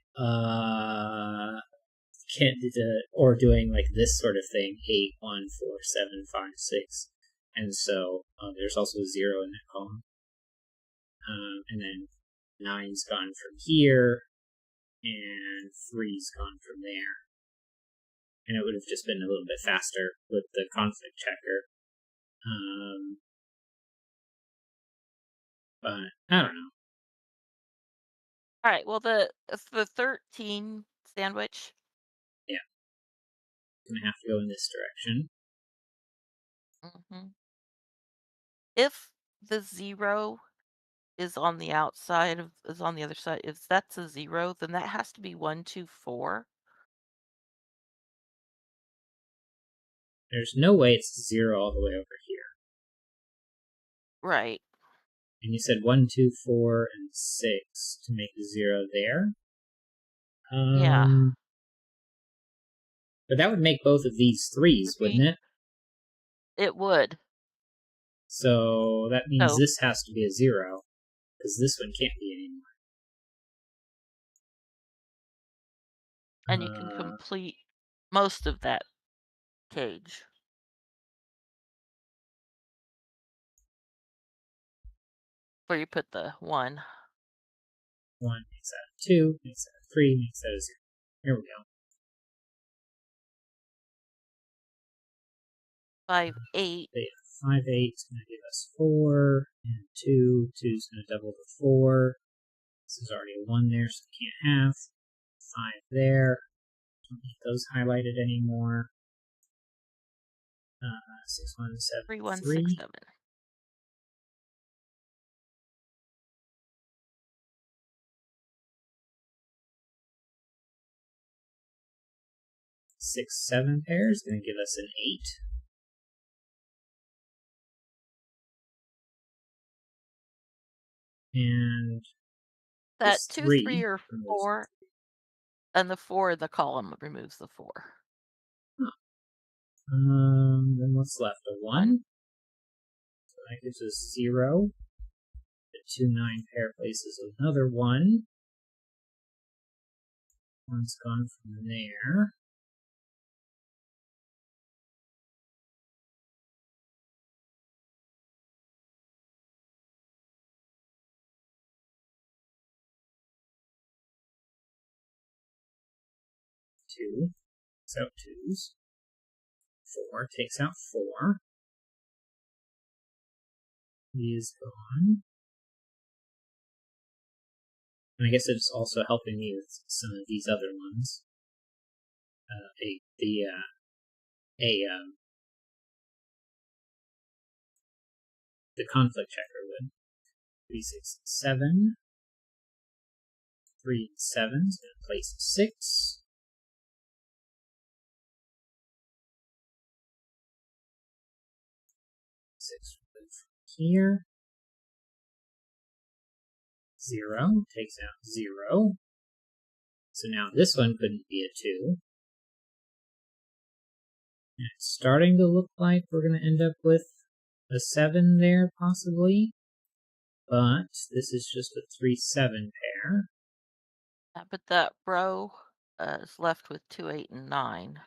or doing like this sort of thing, 8, 1, 4, 7, 5, 6. And so there's also a 0 in that column. And then 9's gone from here, and 3's gone from there. And it would have just been a little bit faster with the conflict checker. But I don't know. All right. Well, the 13 sandwich. Yeah. Gonna have to go in this direction. Hmm. If the 0 is on the outside is on the other side, if that's a 0, then that has to be 1, 2, 4. There's no way it's 0 all the way over here. Right. And you said 1, 2, 4, and 6 to make 0 there. Yeah. But that would make both of these 3s, wouldn't it? It would. So that means So, this has to be a 0, because this one can't be and you can anymore. complete most of that cage. Where you put the 1. 1 makes that a 2, makes that a 3, makes that a 0. Here we go. 5, 8. 5, 8 is going to give us 4, and 2. 2 is going to double the 4. This is already a 1 there, so we can't have. 5 there. Don't need those highlighted anymore. 6, 1, 7, 3, 1, 6, 3. 7. 6, 7 pair is going to give us an 8. And That this 2, 3, 3 or removes 4, and the 4 in the column removes the 4. Then what's left? A 1. So that gives us 0. The 2, 9 pair places another 1. 1's gone from there. Two takes out 2s. 4 takes out 4. He is gone. And I guess it's also helping me with some of these other ones. The conflict checker would. 3, 6, 7. 3 and 7 is going to place a 6. 6 from here. 0 takes out 0. So now this one couldn't be a 2. And it's starting to look like we're going to end up with a 7 there, possibly. But this is just a 3, 7 pair. But that row is left with 2, 8, and 9.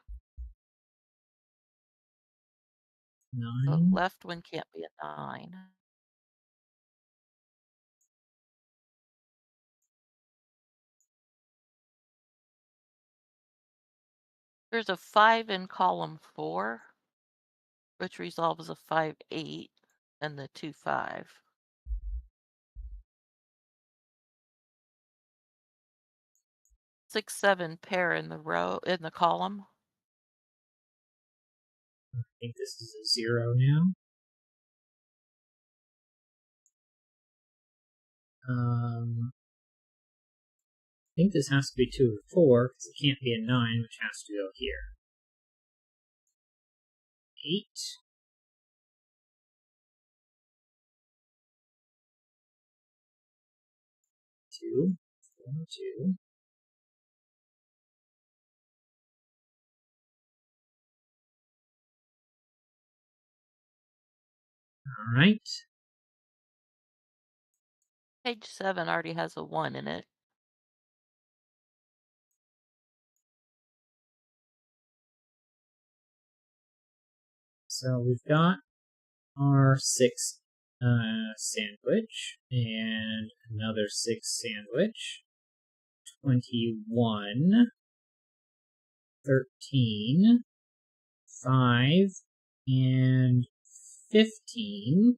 9. The left one can't be a 9. There's a 5 in column 4, which resolves a 5, 8, and the 2, 5. 6, 7 pair in the row in the column. I think this is a 0 now. I think this has to be 2 or 4, because it can't be a 9, which has to go here. 8. 2. 4, 2. Alright. Page 7 already has a 1 in it. So we've got our 6 sandwich, and another 6 sandwich. 21, 13, 5, and 15.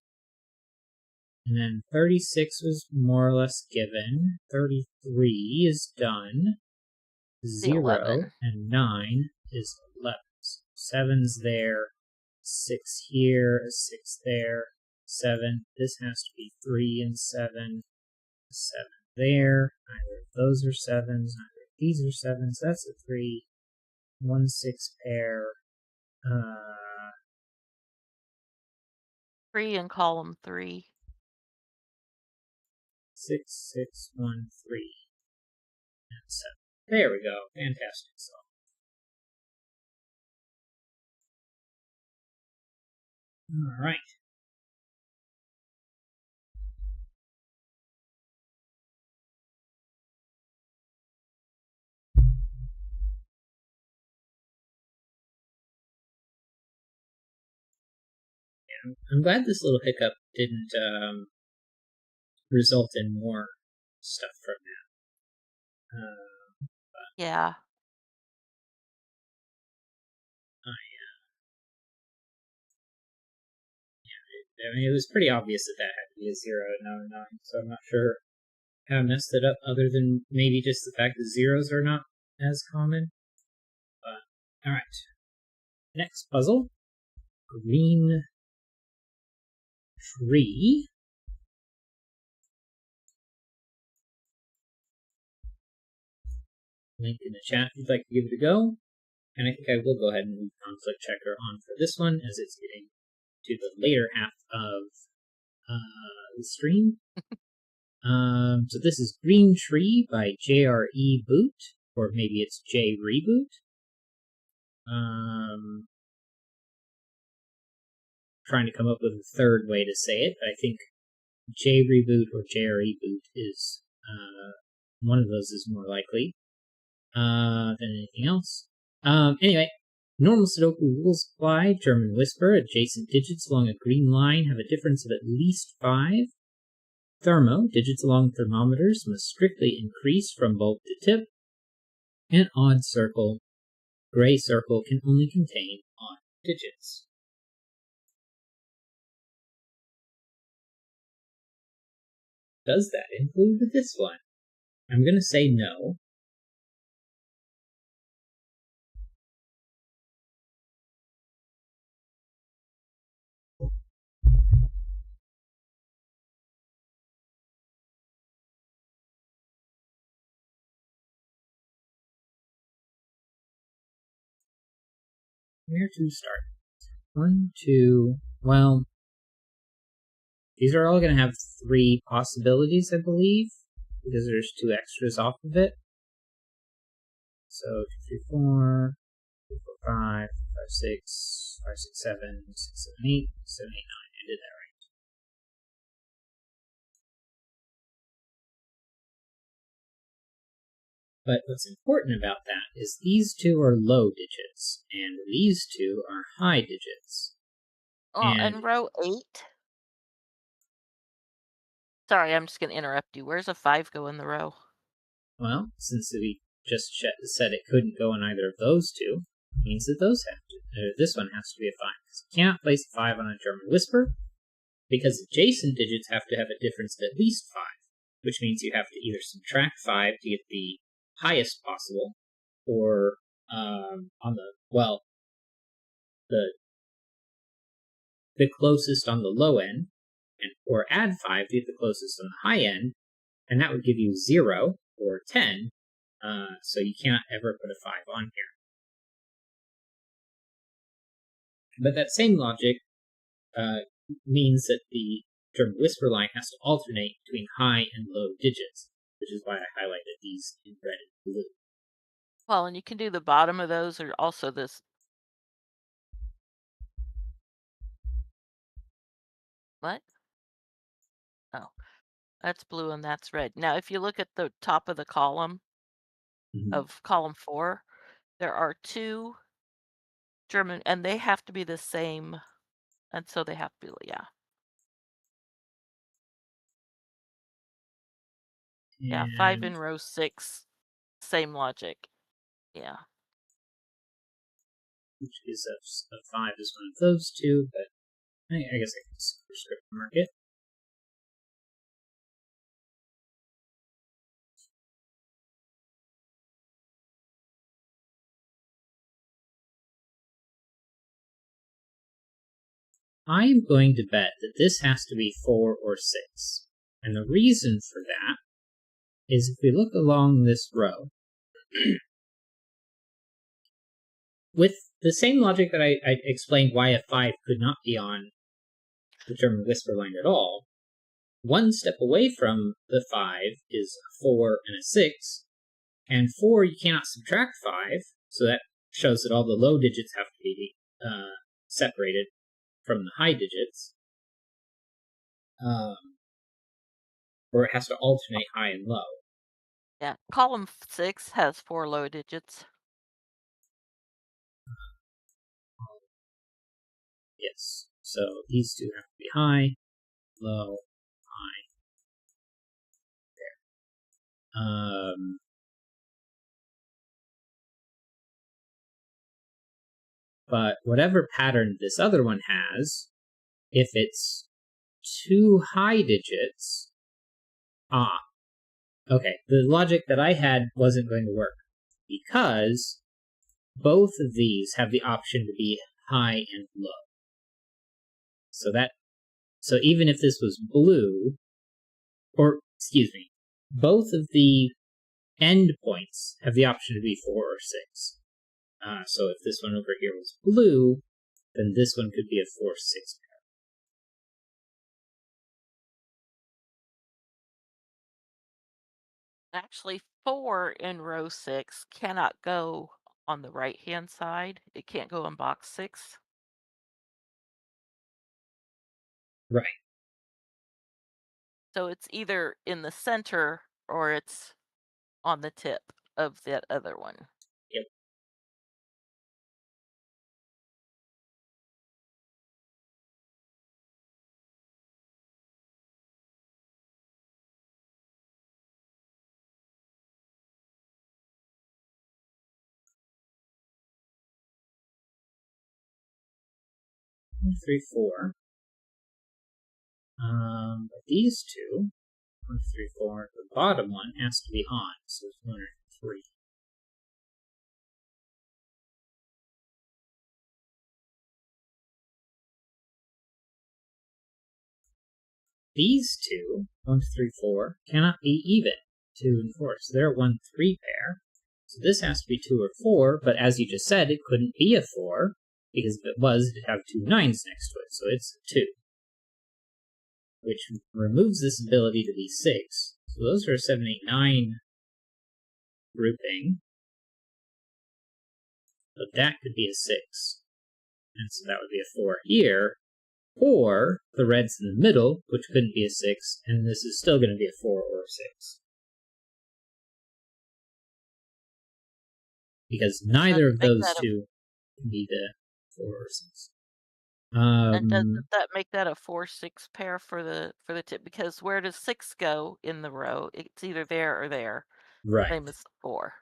And then 36 was more or less given. 33 is done. The 0 11. and 9 is 11. So 7's there. 6 here, a 6 there. 7. This has to be 3 and 7. 7 there. Neither of those are 7s. Neither of these are 7s. That's a 3. 1 6 pair. 3 in column 3. 6 6 1 3 and 7. There we go. Fantastic. So all right. I'm glad this little hiccup didn't result in more stuff from that. Yeah. I mean, it was pretty obvious that that had to be a 0 and not a 9, so I'm not sure how I messed it up other than maybe just the fact that zeros are not as common. But, alright. Next puzzle. Green tree. Link in the chat if you'd like to give it a go. And I think I will go ahead and move conflict checker on for this one as it's getting to the later half of the stream. So this is Green Tree by JRE Boot, or maybe it's J Reboot. Trying to come up with a third way to say it, but I think J Reboot or JRE Boot is one of those is more likely than anything else. Anyway, normal Sudoku rules apply. German whisper: adjacent digits along a green line have a difference of at least 5. Thermo: digits along thermometers must strictly increase from bulb to tip. And odd circle: gray circle can only contain odd digits. Does that include this one? I'm going to say no. Where to start? 1, 2. Well, these are all going to have 3 possibilities, I believe, because there's 2 extras off of it. So 2, 3, 4, 2, 4, 5, 5, 6, 5, 6, 7, 6, 7, 8, 7, 8, 9. I did that right. But what's important about that is these 2 are low digits, and these 2 are high digits. Oh, and row 8. Sorry, I'm just going to interrupt you. Where's a 5 go in the row? Well, since we just said it couldn't go in either of those 2, means that those have to. This one has to be a 5. Because you cannot place a 5 on a German whisper, because adjacent digits have to have a difference of at least 5, which means you have to either subtract 5 to get the highest possible, or on the closest on the low end, or add 5 to get the closest on the high end, and that would give you 0 or 10. So you cannot ever put a 5 on here. But that same logic means that the German whisper line has to alternate between high and low digits, which is why I highlighted these in red and blue. Well, and you can do the bottom of those, or also this. What? Oh, that's blue and that's red. Now, if you look at the top of the column of column 4, there are 2 German, and they have to be the same, and so they have to be, yeah. Yeah, 5 in row 6, same logic. Yeah. Which gives us a 5 is one of those 2, but I guess I can superscript mark it. I'm going to bet that this has to be 4 or 6. And the reason for that is if we look along this row, with the same logic that I explained why a 5 could not be on the German whisper line at all, one step away from the 5 is a 4 and a 6, and 4 you cannot subtract 5, so that shows that all the low digits have to be separated from the high digits, or it has to alternate high and low. Yeah, column 6 has 4 low digits. Yes, so these two have to be high, low, high. There. But whatever pattern this other one has, if it's 2 high digits, okay, the logic that I had wasn't going to work, because both of these have the option to be high and low. So even if this was blue, or excuse me, both of the end points have the option to be 4 or 6. So if this one over here was blue, then this one could be a 4-6 pair. Actually, 4 in row 6 cannot go on the right-hand side. It can't go in box 6. Right. So it's either in the center or it's on the tip of that other one. Yep. One, 3, 4. But these two, 1, 3, 4, the bottom one has to be on, so it's 1 or 3. These two, 1, 3, 4, cannot be even, 2 and 4. So they're a 1, 3 pair. So this has to be 2 or 4, but as you just said, it couldn't be a 4, because if it was, it'd have 2 9s next to it, so it's a 2. Which removes this ability to be 6. So those are a 7, 8, 9 grouping. But that could be a 6. And so that would be a 4 here. Or the red's in the middle, which couldn't be a 6, and this is still going to be a 4 or a 6. Because neither of those two can be the 4 or 6. And doesn't that make that a 4-6 pair for the tip? Because where does 6 go in the row? It's either there or there. Right. Same as the 4.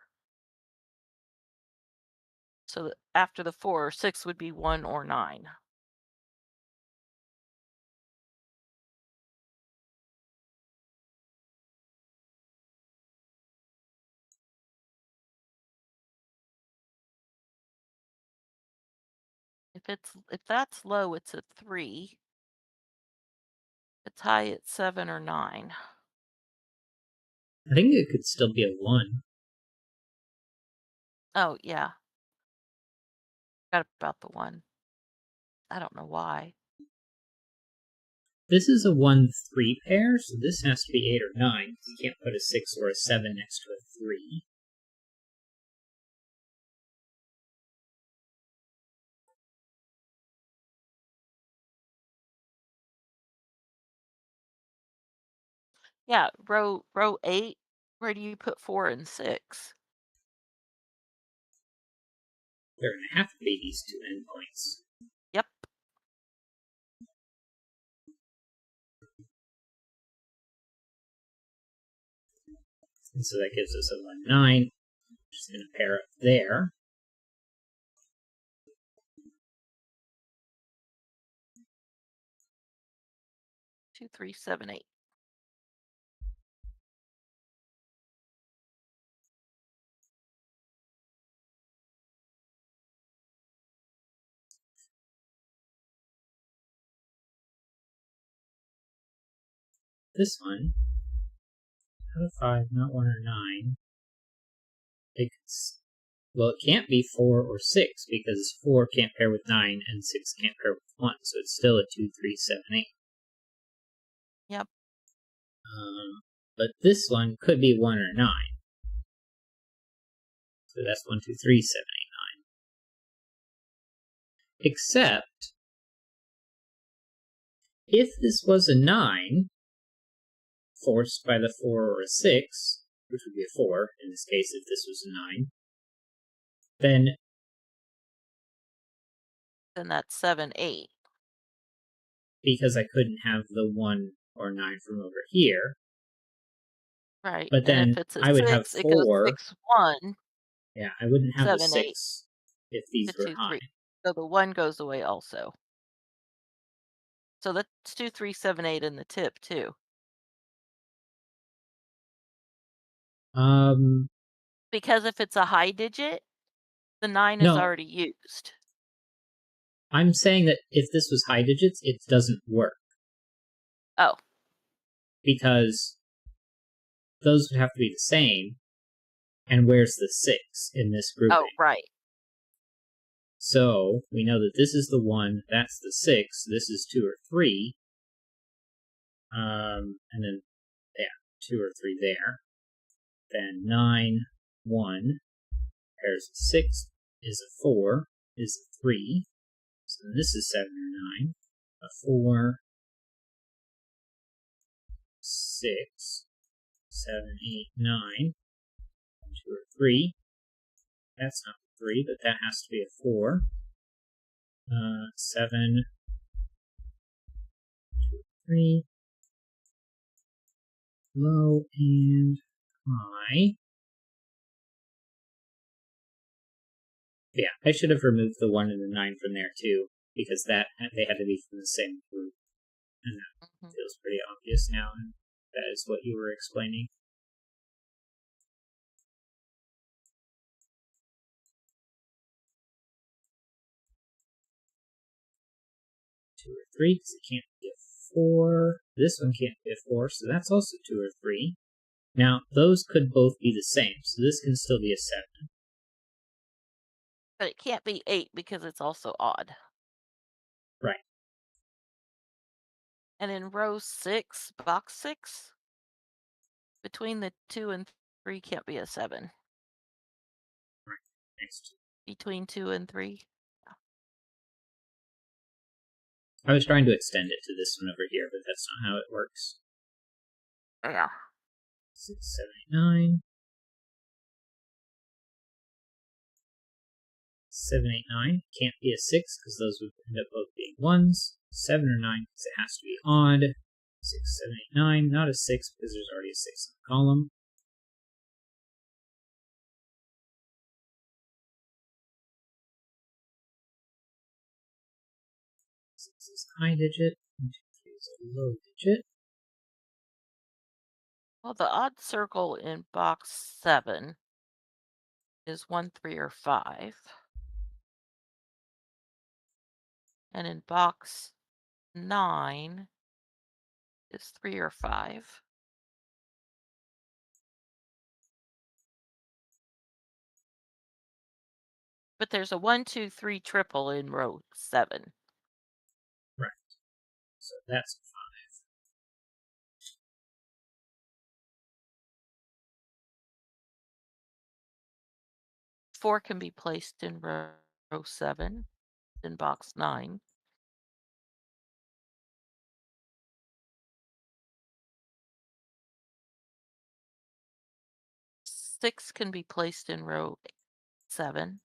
So after the 4, 6 would be 1 or 9. If that's low, it's a 3. If it's high, it's 7 or 9. I think it could still be a 1. Oh, yeah. Forgot about the 1. I don't know why. This is a 1, 3 pair, so this has to be 8 or 9, because you can't put a 6 or a 7 next to a 3. Yeah, row 8, where do you put 4 and 6? They're going to have to be these two endpoints. Yep. And so that gives us a 1, 9. Just going to pair up there. 2, 3, 7, 8. this one, out of 5, not 1 or 9, well, it can't be 4 or 6 because 4 can't pair with 9 and 6 can't pair with 1, so it's still a 2, 3, 7, 8. Yep. But this one could be 1 or 9. So that's 1, 2, 3, 7, 8, 9. Except, if this was a 9, forced by the 4 or a 6, which would be a 4 in this case if this was a 9, then that's 7, 8. because I couldn't have the 1 or 9 from over here, Right. but And then if it's a I would have 6, it goes 4. 6, 1, Yeah, I wouldn't have the 7, 8 6 if these to were 2, high. 3. So the 1 goes away also. So that's 2, 3, 7, 8 in the tip too. Because if it's a high digit, the 9 is No, already used. I'm saying that if this was high digits, it doesn't work. Oh. Because those would have to be the same, and where's the 6 in this grouping? Oh, right. So, we know that this is the 1, that's the 6, this is 2 or 3, and then, yeah, 2 or 3 there. Then 9, 1, pairs of 6 is a 4, is a 3, so then this is 7 or 9, a 4, 6, 7, 8, 9, 2 or 3. That's not a 3, but that has to be a 4. 7, 2, 3, low and high. Yeah, I should have removed the 1 and the 9 from there too, because that they had to be from the same group. And that feels pretty obvious now, and that is what you were explaining. 2 or 3, because it can't be a 4. This one can't be a 4, so that's also 2 or 3. Now, those could both be the same, so this can still be a 7. But it can't be 8 because it's also odd. Right. And in row 6, box 6, between the 2 and 3 can't be a 7. Right. Next. Between 2 and 3. I was trying to extend it to this one over here, but that's not how it works. Yeah. 6, 7, 8, 9. 7, 8, 9. Can't be a 6 because those would end up both being 1s. 7 or 9 because it has to be odd. 6, 7, 8, 9. Not a 6 because there's already a 6 in the column. Six is a high digit. 1, 2, 3 is a low digit. Well, the odd circle in box 7 is 1, 3, or 5. And in box 9 is 3 or 5. But there's a 1, 2, 3 triple in row 7. Right. So that's a 5. 4 can be placed in row 7 in box 9. 6 can be placed in row 7.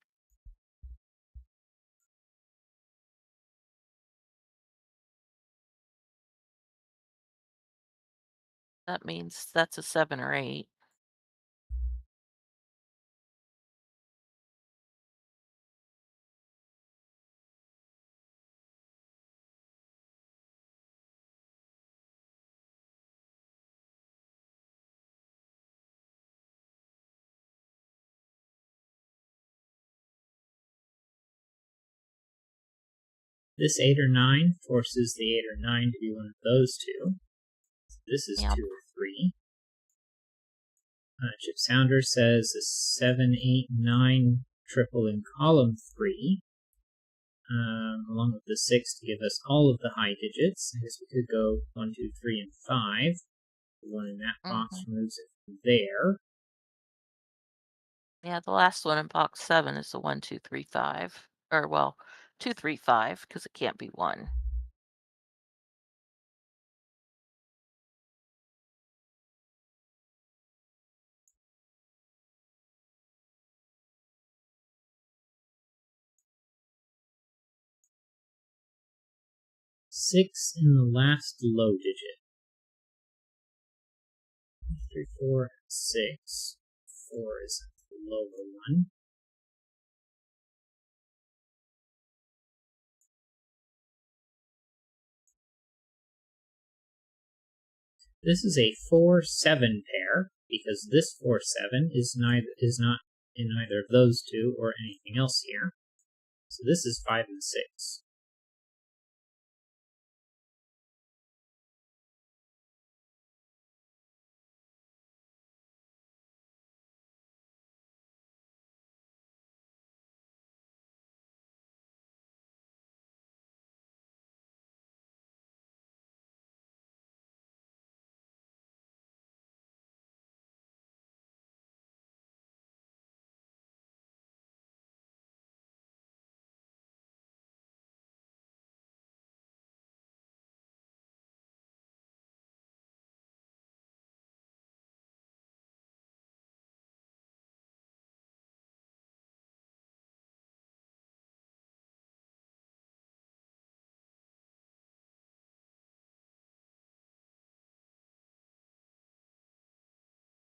That means that's a 7 or 8. This 8 or 9 forces the 8 or 9 to be one of those two. This is Yep. 2 or 3. Chip Sounder says a 7, 8, 9 triple in column 3, along with the 6 to give us all of the high digits. I guess we could go 1, 2, 3, and 5. The one in that box removes it from there. Yeah, the last one in box 7 is the 1, 2, 3, 5. Or, well, 2, 3, 5, because it can't be 1. Six in the last low digit. 3, 4, 6. 4 is the lower one. This is a 4-7 pair because this 4-7 is not in either of those two or anything else here. So this is 5 and 6.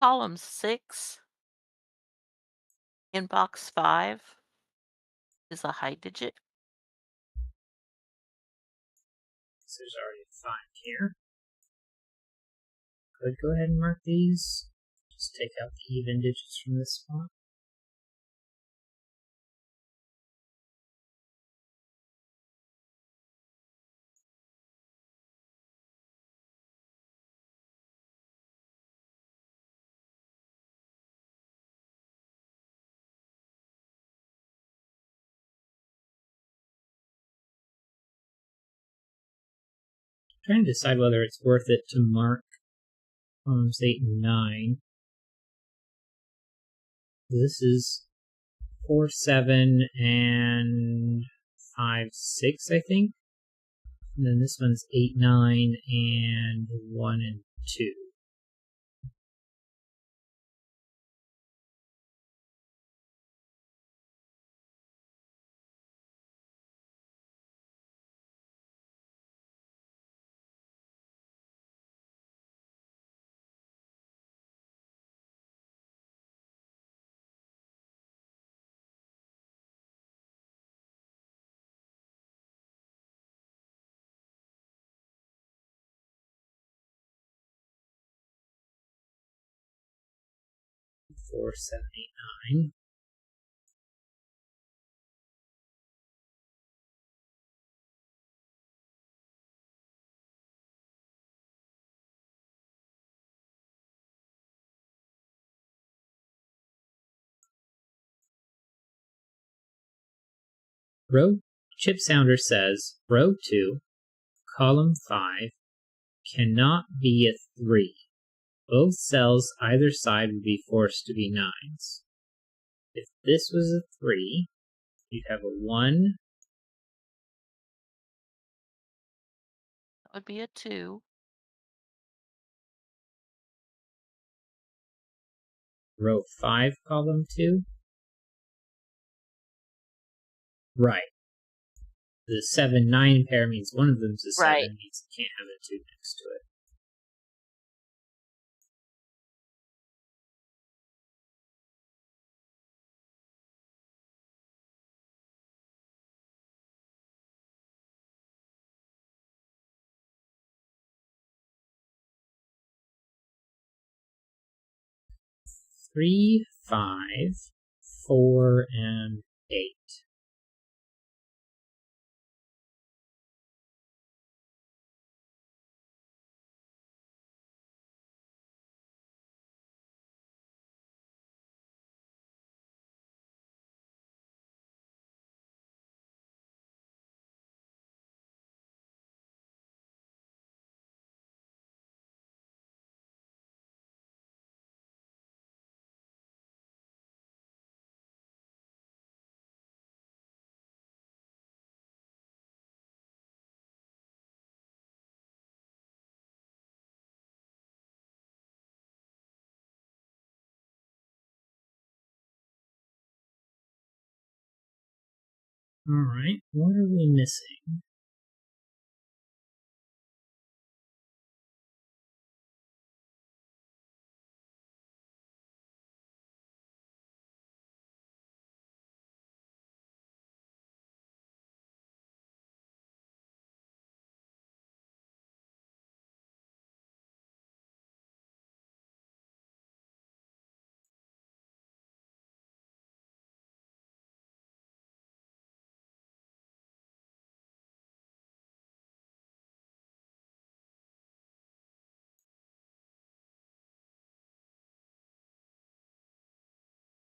Column 6 in box 5 is a high digit. So there's already a 5 here. Could go ahead and mark these. Just take out the even digits from this spot. Trying to decide whether it's worth it to mark columns 8 and 9. This is 4, 7, and 5, 6, I think. And then this one's 8, 9, and 1 and 2. Four, 7, 8, 9. Chip Sounder says, row 2, column 5, cannot be a 3. Both cells either side would be forced to be 9s. If this was a 3, you'd have a 1, That would be a 2. row 5, column 2. Right. The 7-9 pair means one of them's a 7, Right. means you can't have a 2 next to it. Three, 5, 4, and 8. Alright, what are we missing?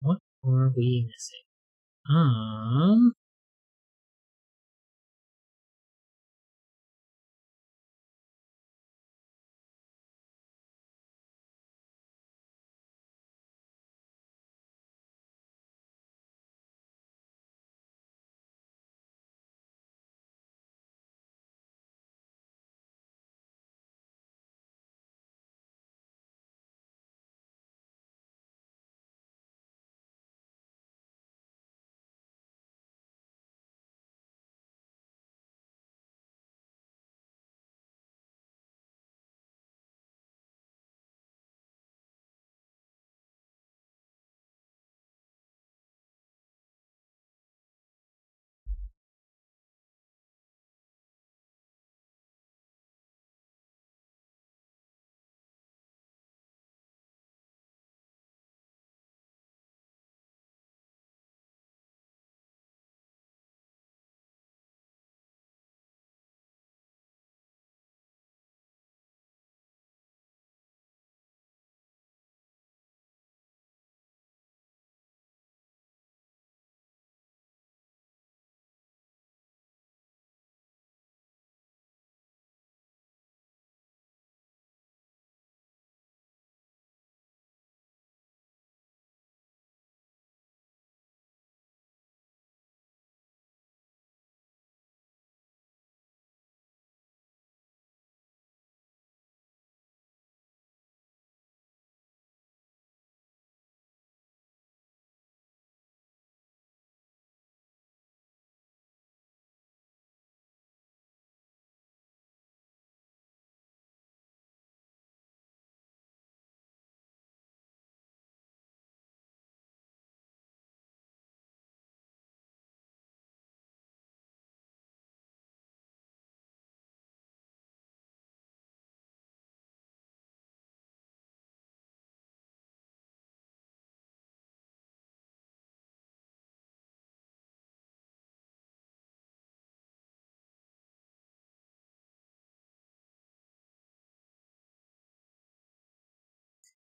What are we missing?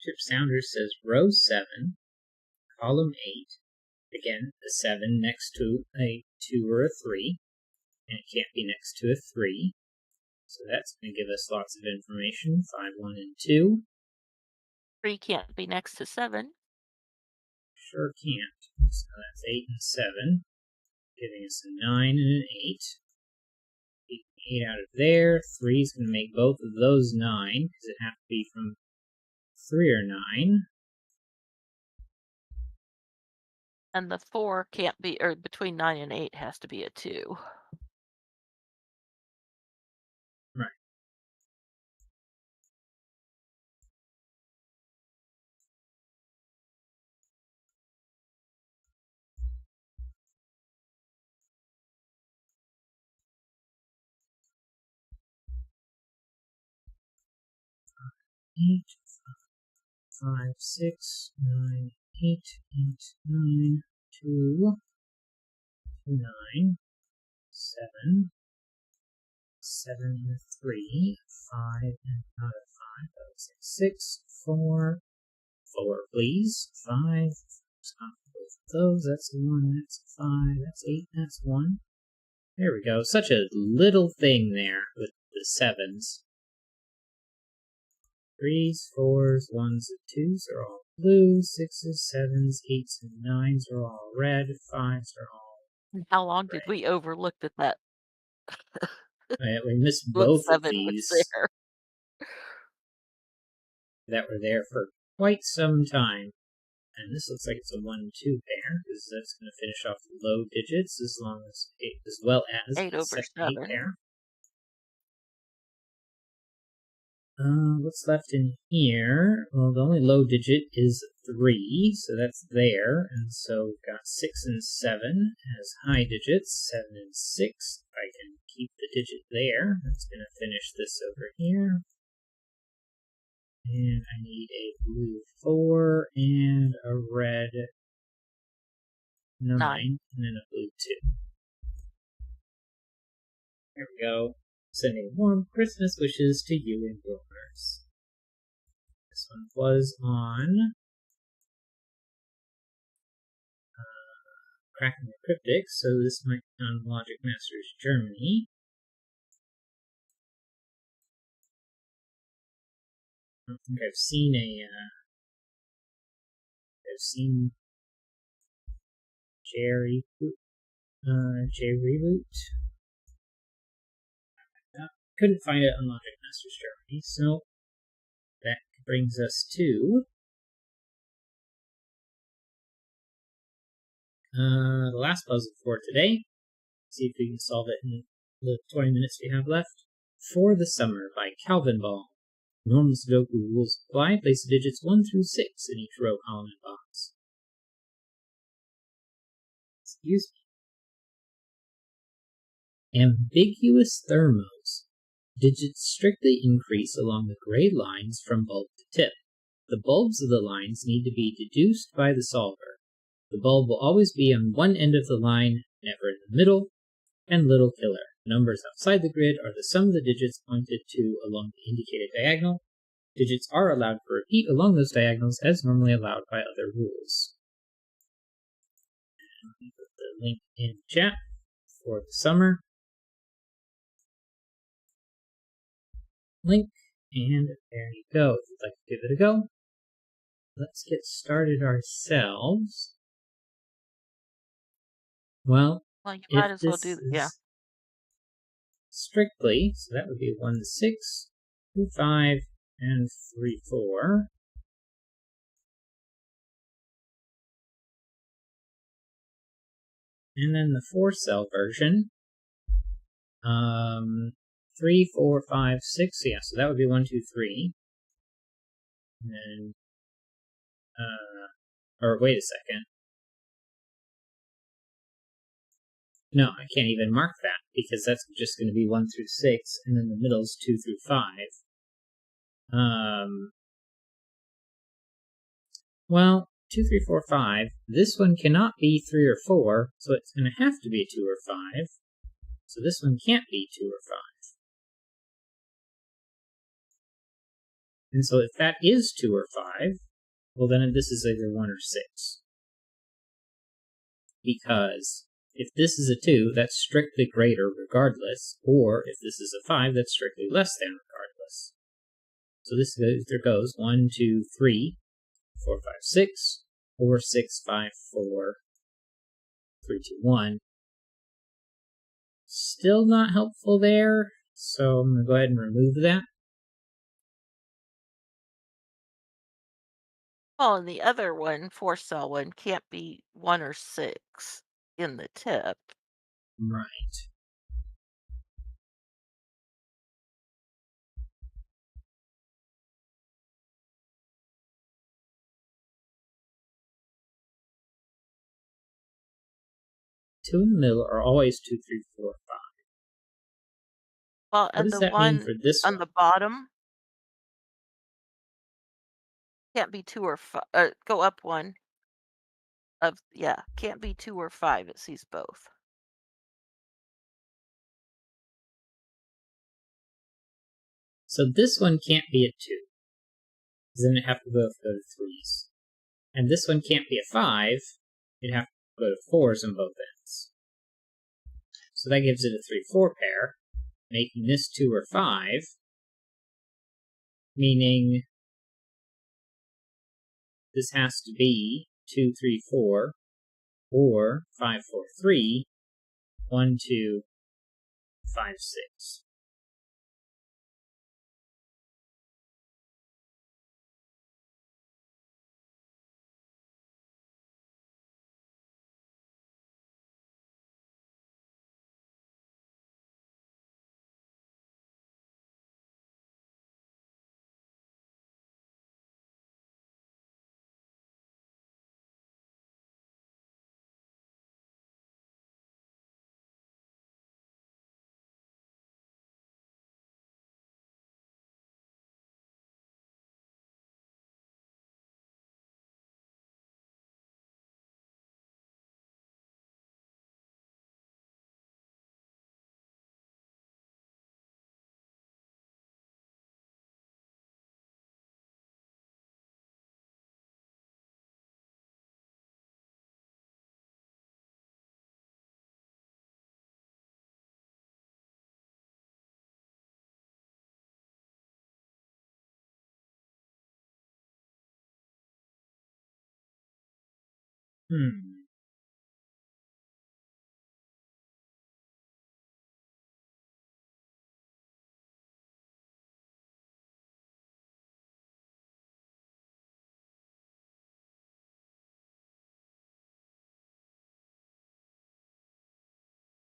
Chip Sounder says row 7, column 8. Again, a 7 next to a 2 or a 3, and it can't be next to a 3. So that's going to give us lots of information. 5, 1, and 2. 3 can't be next to 7. Sure can't. So that's 8 and 7, giving us a 9 and an 8. 8 out of there. 3 is going to make both of those 9, because it has to be from 3 or 9. And the 4 can't be, or between 9 and 8 has to be a 2. Right. Eight, 5, 6, 9, 8, 8, 9, 2, 9, 7, 7 and 3, 5 and not a 5, that looks like 6, 4, 4 please, 5, stop both of those, that's a 1, that's a 5, that's 8, that's 1. There we go, such a little thing there with the 7s. 3s, 4s, 1s, and 2s are all blue, 6s, 7s, 8s, and 9s are all red, 5s are all How long did we overlook that we missed look both of 7 was these there? that were there for quite some time. And this looks like it's a 1-2 pair, because that's going to finish off the low digits as well as 8 the over second 8 7. pair. What's left in here? Well, the only low digit is 3, so that's there. And so we've got 6 and 7 as high digits, 7 and 6. If I can keep the digit there, that's going to finish this over here. And I need a blue 4 and a red 9, and then a blue 2. There we go. Sending warm Christmas wishes to you and yours. This one was on Cracking the Cryptic, so this might be on Logic Masters Germany. I don't think I've seen Jerry Reboot. Couldn't find it on Logic Masters Germany, so that brings us to the last puzzle for today. See if we can solve it in the 20 minutes we have left. For the Summer by Calvin Ball. Normal Sudoku rules apply. Place the digits 1 through 6 in each row, column, and box. Excuse me. Ambiguous thermos. Digits strictly increase along the gray lines from bulb to tip. The bulbs of the lines need to be deduced by the solver. The bulb will always be on one end of the line, never in the middle, and little killer. Numbers outside the grid are the sum of the digits pointed to along the indicated diagonal. Digits are allowed to repeat along those diagonals as normally allowed by other rules. And let me put the link in chat for the summer. Link, and there you go. If you'd like to give it a go, let's get started ourselves. Well, you might as well do, strictly, so that would be 1, 6, 2, 5, and 3, 4. And then the 4-cell version, 3, 4, 5, 6, yeah, so that would be 1, 2, 3. And then, or wait a second. No, I can't even mark that, because that's just going to be 1 through 6, and then the middle's 2 through 5. Well, 2, 3, 4, 5. This one cannot be 3 or 4, so it's going to have to be 2 or 5. So this one can't be 2 or 5. And so if that is 2 or 5, well then this is either 1 or 6. Because if this is a 2, that's strictly greater regardless, or if this is a 5, that's strictly less than regardless. So this either goes 1, 2, 3, 4, 5, 6, or 6, 5, 4, 3, 2, 1. Still not helpful there, so I'm going to go ahead and remove that. Well, and the other one, 4-cell one, can't be 1 or 6 in the tip. Right. Two in the middle are always 2, 3, 4, 5. Well, and what does the that mean one for this on one? the bottom can't be 2 or 5. Go up one. Can't be 2 or 5. It sees both. So this one can't be a 2, because then it'd have to both go to 3s. And this one can't be a 5, it'd have to go to 4s on both ends. So that gives it a 3, 4 pair, making this 2 or 5, meaning this has to be 2, 3, 4, or 5, 4, 3, 1, 2, 5, 6.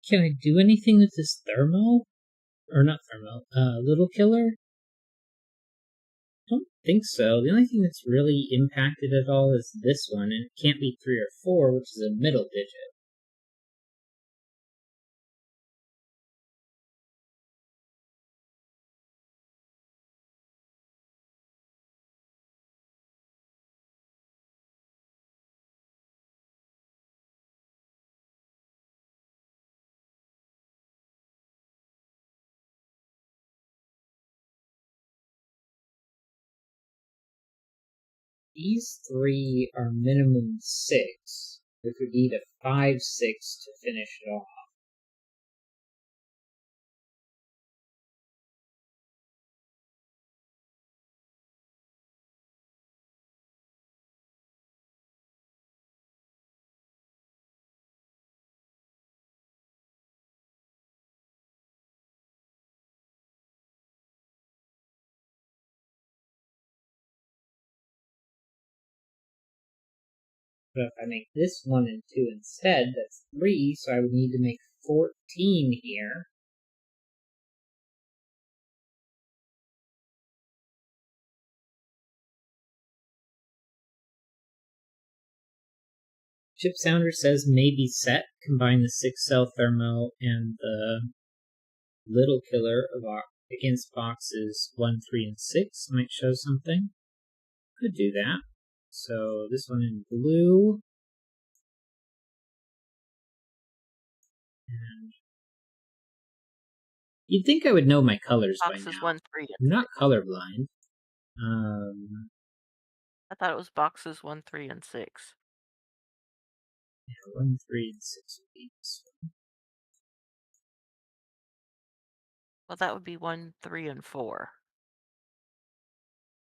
Can I do anything with this thermo? Or not thermo, little killer? I don't think so. The only thing that's really impacted at all is this one, and it can't be 3 or 4, which is a middle digit. These 3 are minimum 6. We could need a 5-6 to finish it off. But if I make this 1 and 2 instead, that's 3, so I would need to make 14 here. Chip Sounder says maybe set. Combine the 6-cell thermo and the little killer against boxes 1, 3, and 6 might show something. Could do that. So this one in blue. And you'd think I would know my colors Boxes by now. 1, 3, and I'm not 6. colorblind. I thought it was boxes 1, 3, and 6. Yeah, 1, 3, and 6 would be this one. Well, that would be 1, 3, and 4.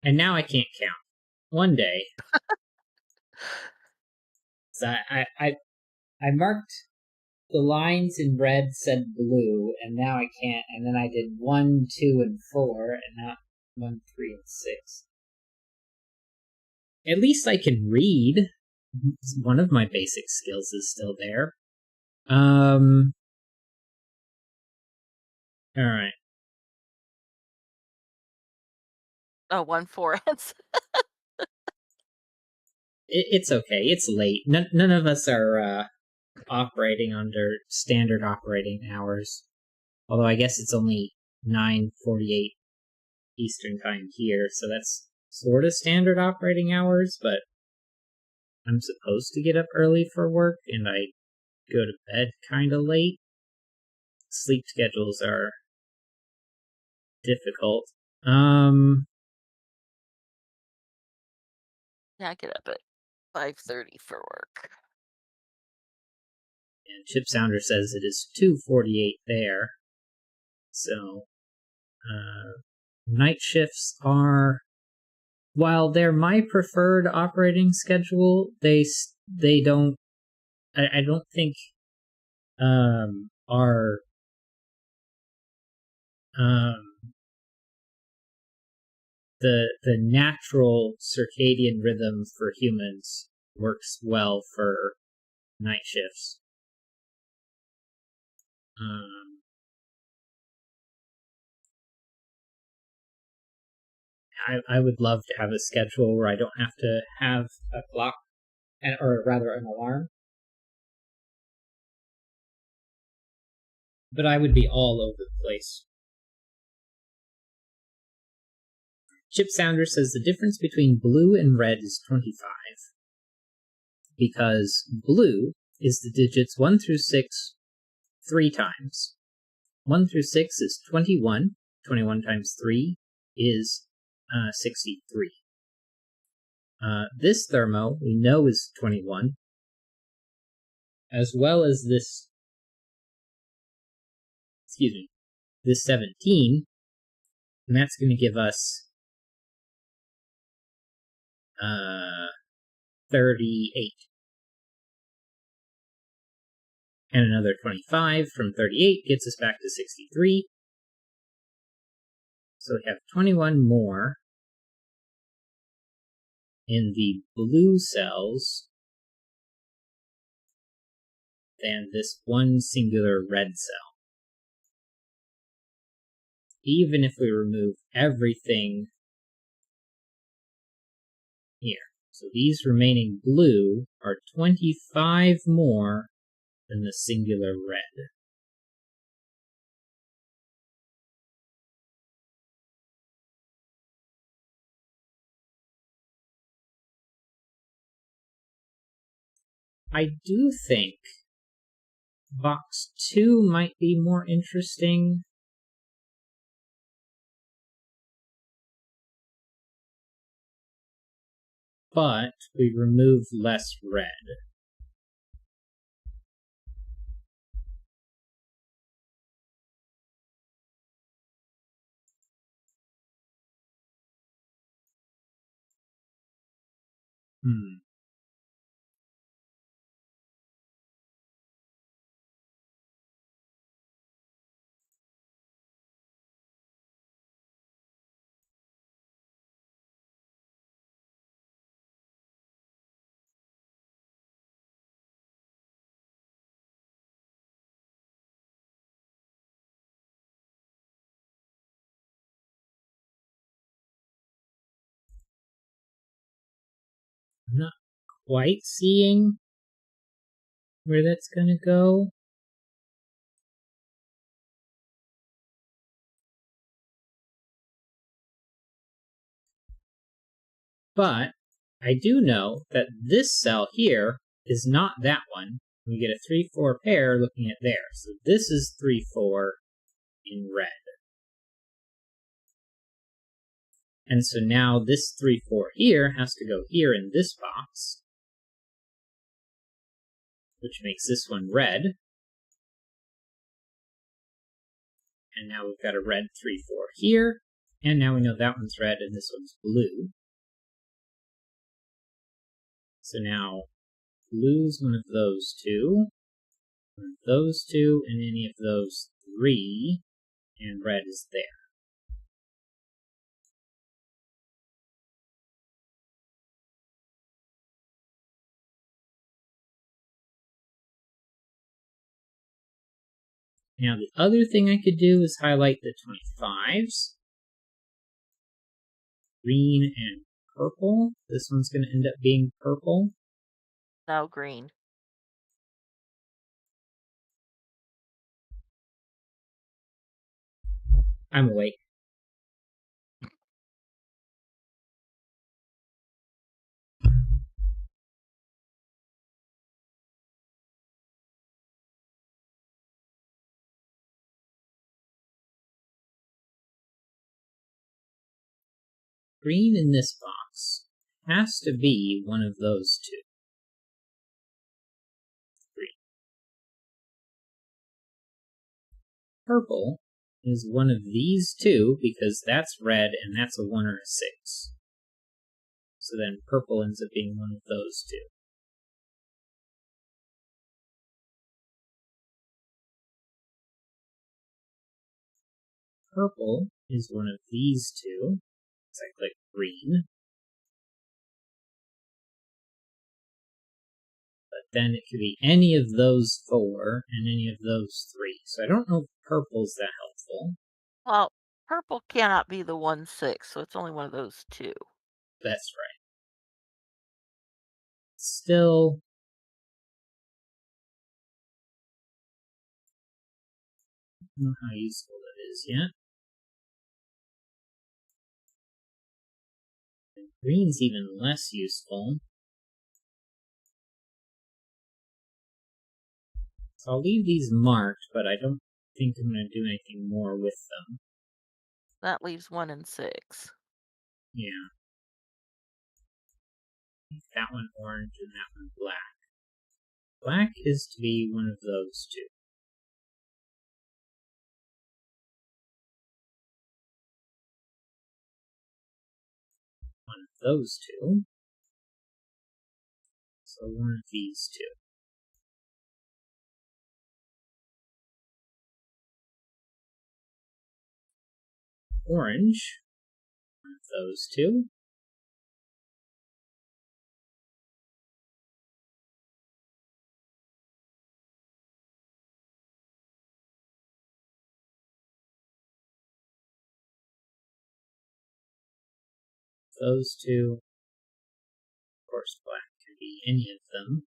And now I can't count. One day. So I marked the lines in red said blue, and now I can't. And then I did 1, 2, and 4, and not 1, 3, and 6. At least I can read. One of my basic skills is still there. All right. Oh, 1, 4, and 6. It's okay. It's late. None of us are operating under standard operating hours. Although I guess it's only 9:48 Eastern time here, so that's sort of standard operating hours, but I'm supposed to get up early for work, and I go to bed kind of late. Sleep schedules are difficult. Yeah, I get up at 5:30 for work. And Chip Sounder says it is 2:48 there. So, night shifts are, while they're my preferred operating schedule, they don't, I don't think, are, the natural circadian rhythm for humans works well for night shifts. I would love to have a schedule where I don't have to have a clock, or rather an alarm. But I would be all over the place. Chip Sounder says the difference between blue and red is 25. Because blue is the digits 1 through 6 3 times. 1 through 6 is 21. 21 times 3 is 63. This thermo we know is 21, as well as this, this 17, and that's going to give us 38. And another 25 from 38 gets us back to 63. So we have 21 more in the blue cells than this one singular red cell. Even if we remove everything here. So these remaining blue are 25 more than the singular red. I do think box 2 might be more interesting. But we remove less red. I'm not quite seeing where that's going to go. But I do know that this cell here is not that one. We get a 3-4 pair looking at there. So this is 3-4 in red. And so now this 3-4 here has to go here in this box, which makes this one red. And now we've got a red 3-4 here. And now we know that one's red and this one's blue. So now blue's one of those two, and any of those three, and red is there. Now the other thing I could do is highlight the 25s. Green and purple. This one's going to end up being purple. No, green. I'm awake. Green in this box has to be one of those two. Green. Purple is one of these two because that's red and that's a 1 or a 6. So then purple ends up being one of those two. Purple is one of these two. So I click green. But then it could be any of those 4 and any of those 3. So I don't know if purple's that helpful. Well, purple cannot be the 1-6, so it's only one of those two. That's right. Still, I don't know how useful that is yet. And green's even less useful. So I'll leave these marked, but I don't think I'm going to do anything more with them. That leaves 1 and 6. Yeah. That one orange and that one black. Black is to be one of those two. One of those two. So one of these two. orange. One of those two. Those two. Of course, black can be any of them.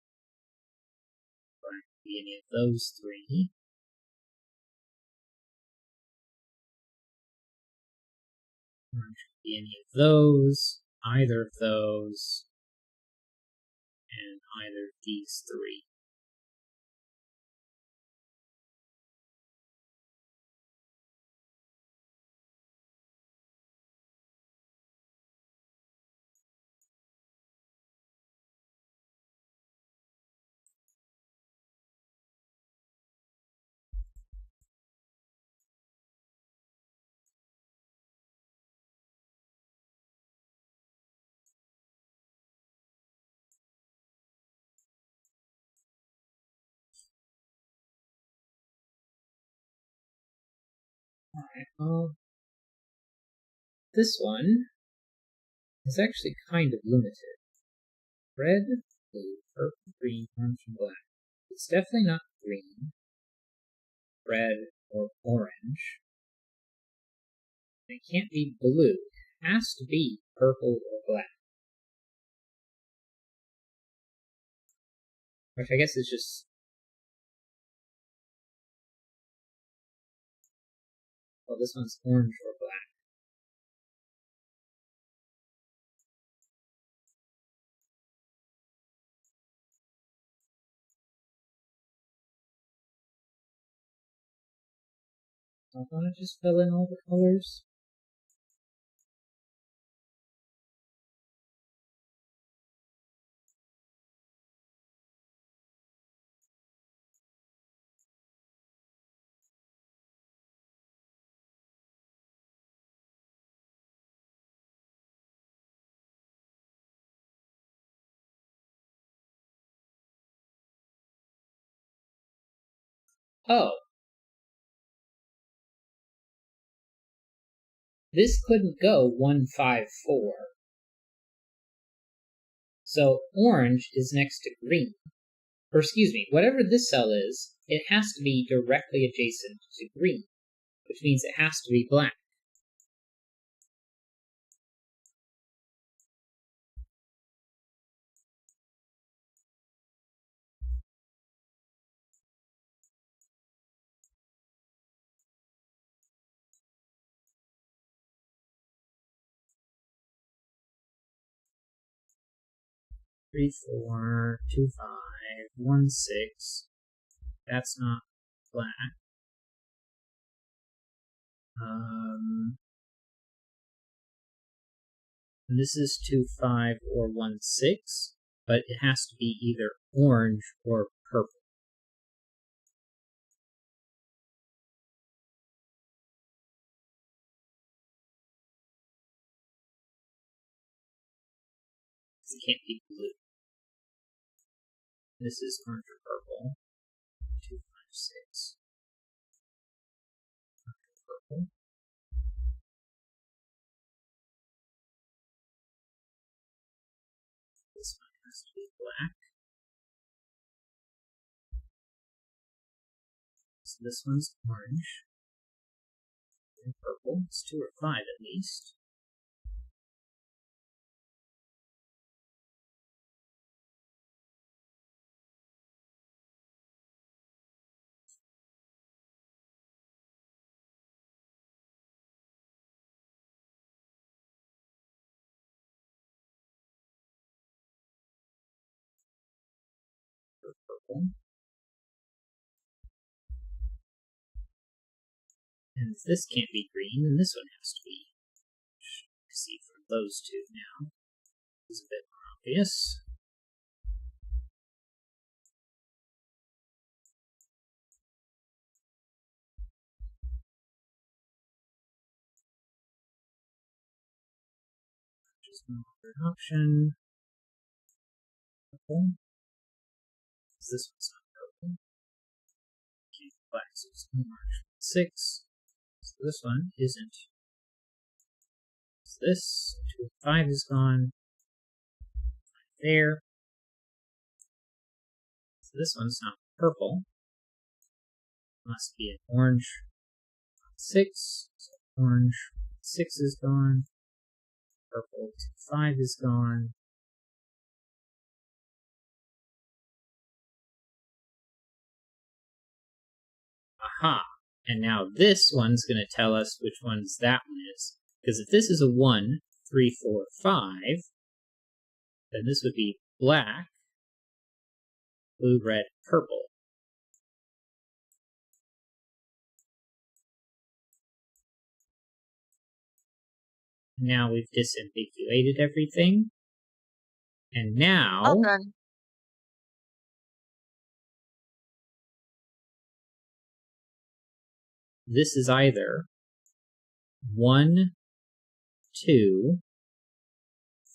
Black can be any of those three. Orange can be any of those, either of those, and either of these three. Alright, well, this one is actually kind of limited. Red, blue, purple, green, orange, and black. It's definitely not green, red, or orange. It can't be blue. It has to be purple or black. Which I guess is just... well, this one's orange or black. I want to just fill in all the colors. Oh! This couldn't go 154. So orange is next to green. Or excuse me, whatever this cell is, it has to be directly adjacent to green, which means it has to be black. Three, 4, 2, 5, 1, 6. That's not black. And this is 2, 5, or 1, 6, but it has to be either orange or purple. It can't be blue. This is orange or purple. 2, 5, 6. Orange or purple. This one has to be black. So this one's orange. And purple. It's 2 or 5 at least. Purple. And if this can't be green, then this one has to be. You see from those two now. It's a bit more obvious. Just another option. Purple. This one's not purple. Okay, black, so it's orange. 6. So this one isn't So this 2 and 5 is gone. There. So this one's not purple. Must be an orange. 6. So orange 6 is gone. Purple 2, 5 is gone. Aha! And now this one's going to tell us which one's that one is. Because if this is a 1, 3, 4, 5, then this would be black, blue, red, purple. Now we've disambiguated everything. And now All done. this is either 1, 2,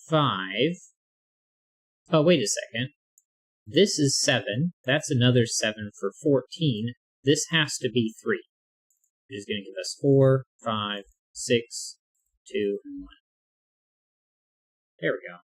5. Oh, wait a second. This is 7. That's another 7 for 14. This has to be 3. Which is going to give us 4, 5, 6, 2, and 1. There we go.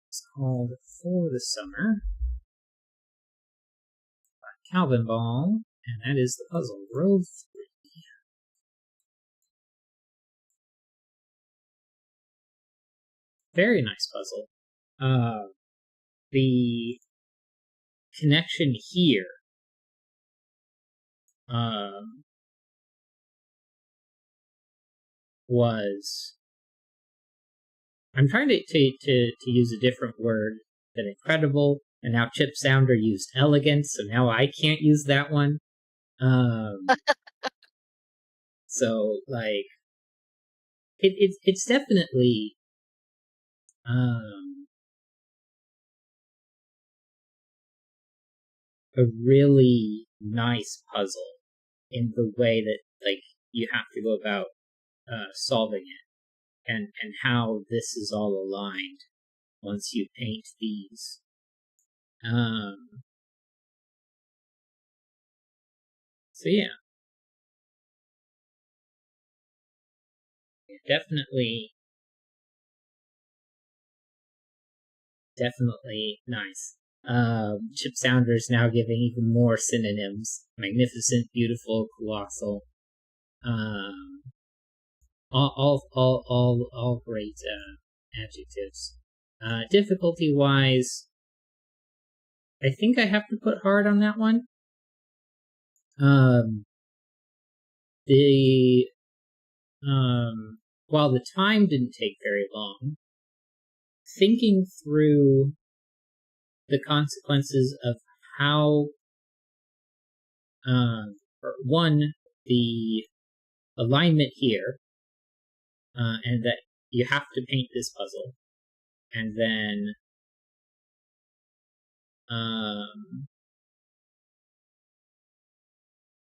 It's called For the Summer by Calvin Ball, and that is the puzzle. Row 3. Very nice puzzle. The connection here was, I'm trying to use a different word than incredible, and now Chip Sounder used elegant, so now I can't use that one. So like it's definitely a really nice puzzle in the way that like you have to go about solving it, and how this is all aligned once you paint these. So yeah, definitely nice. Chip Sounders now giving even more synonyms: magnificent, beautiful, colossal. All great adjectives. Difficulty wise, I think I have to put hard on that one. The while the time didn't take very long, thinking through the consequences of how, one, the alignment here, and that you have to paint this puzzle, and then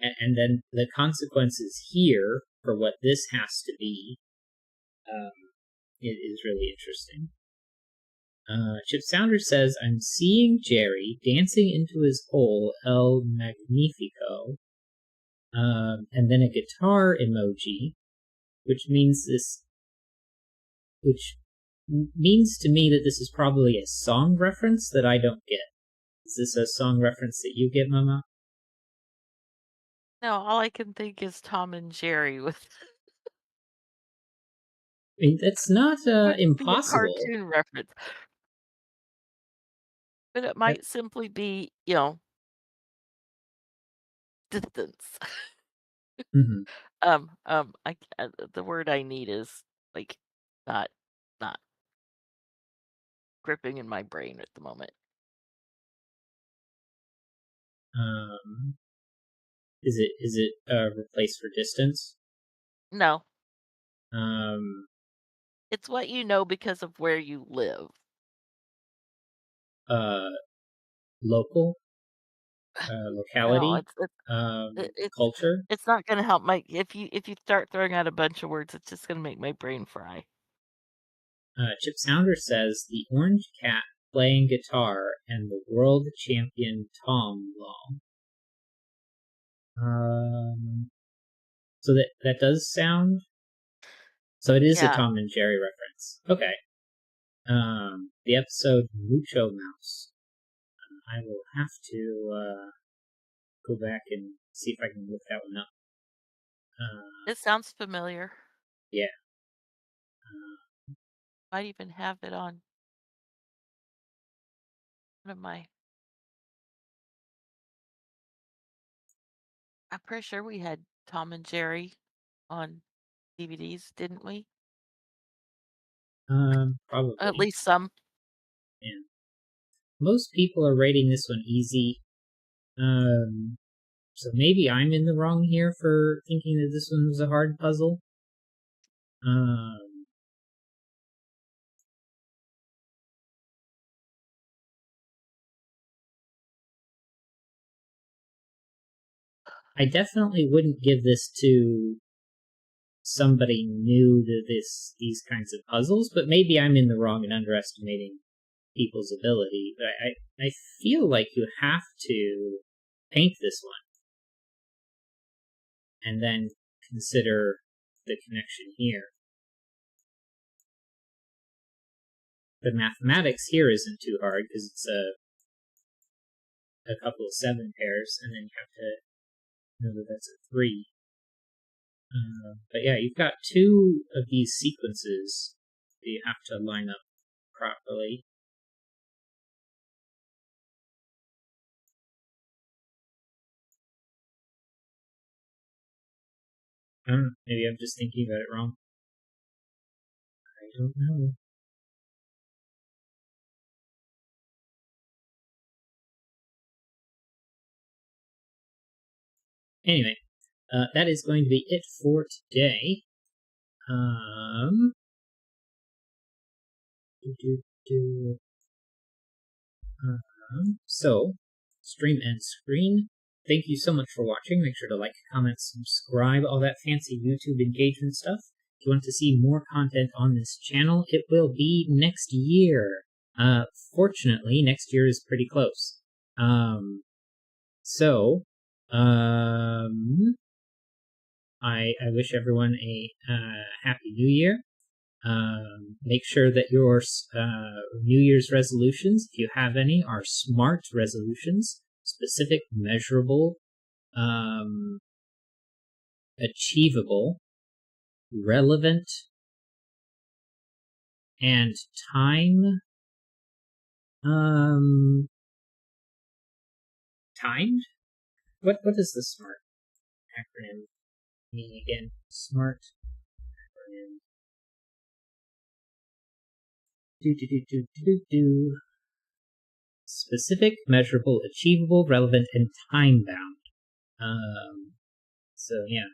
and then the consequences here for what this has to be, is really interesting. Chip Sounder says, I'm seeing Jerry dancing into his hole El Magnifico, and then a guitar emoji, which means to me that this is probably a song reference that I don't get. Is this a song reference that you get, Mama? No, all I can think is Tom and Jerry with I mean, that's not would be a impossible. cartoon reference. But it might simply be, distance. Mm-hmm. The word I need is like not not gripping in my brain at the moment. Is it replaced for distance? No, Um, it's what you know because of where you live. uh, Local, No, locality, it's culture. it's not gonna help my if you start throwing out a bunch of words, it's just gonna make my brain fry. Chip Sounder says the orange cat playing guitar and the world champion Tom Long. So that does sound. So it is a Yeah. Tom and Jerry reference. Okay. The episode Mucho Mouse. I will have to go back and see if I can look that one up. It sounds familiar. Yeah. Might even have it on one of my. I'm pretty sure we had Tom and Jerry on DVDs, didn't we? Probably. At least some. Yeah. Most people are rating this one easy. So maybe I'm in the wrong here for thinking that this one was a hard puzzle. I definitely wouldn't give this to somebody new to these kinds of puzzles, but maybe I'm in the wrong and underestimating people's ability. But I feel like you have to paint this one and then consider the connection here. The mathematics here isn't too hard because it's a couple of 7 pairs, and then you have to know that that's a 3. But yeah, you've got 2 of these sequences that you have to line up properly. Maybe I'm just thinking about it wrong. I don't know. Anyway, that is going to be it for today. So, stream and screen. Thank you so much for watching. Make sure to like, comment, subscribe, all that fancy YouTube engagement stuff. If you want to see more content on this channel, it will be next year. Fortunately, next year is pretty close. I wish everyone a happy new year. Make sure that your New Year's resolutions, if you have any, are SMART resolutions: specific, measurable, achievable, relevant, and time timed. What does the SMART acronym mean again? SMART acronym. Specific, measurable, achievable, relevant, and time bound. So yeah,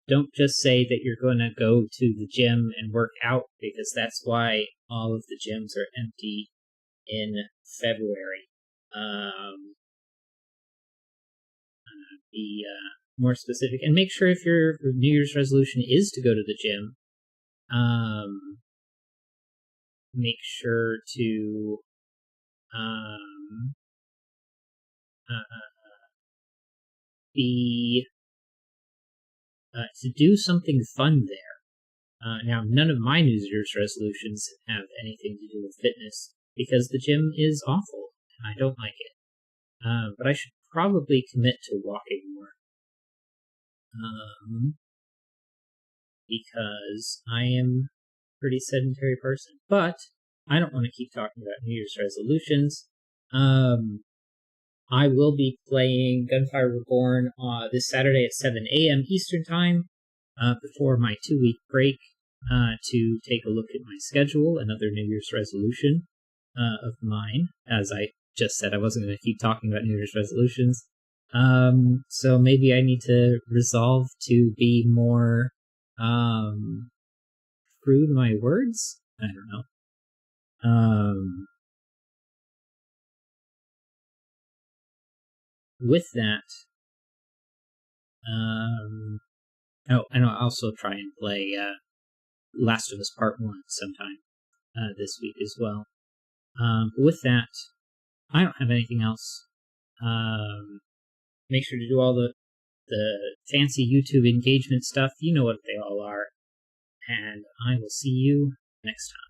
don't just say that you're going to go to the gym and work out, because that's why all of the gyms are empty in February. Be more specific, and make sure if your New Year's resolution is to go to the gym, make sure to be to do something fun there. Now, none of my New Year's resolutions have anything to do with fitness because the gym is awful and I don't like it. But I should probably commit to walking more. Because I am a pretty sedentary person. But I don't want to keep talking about New Year's resolutions. I will be playing Gunfire Reborn this Saturday at 7 a.m. Eastern Time before my 2-week break to take a look at my schedule, another New Year's resolution of mine. As I just said, I wasn't going to keep talking about New Year's resolutions. So maybe I need to resolve to be more true to my words? I don't know. With that, and I'll also try and play Last of Us Part 1 sometime. this week as well. But with that, I don't have anything else. Make sure to do all the fancy YouTube engagement stuff. You know what they all are. And I will see you next time.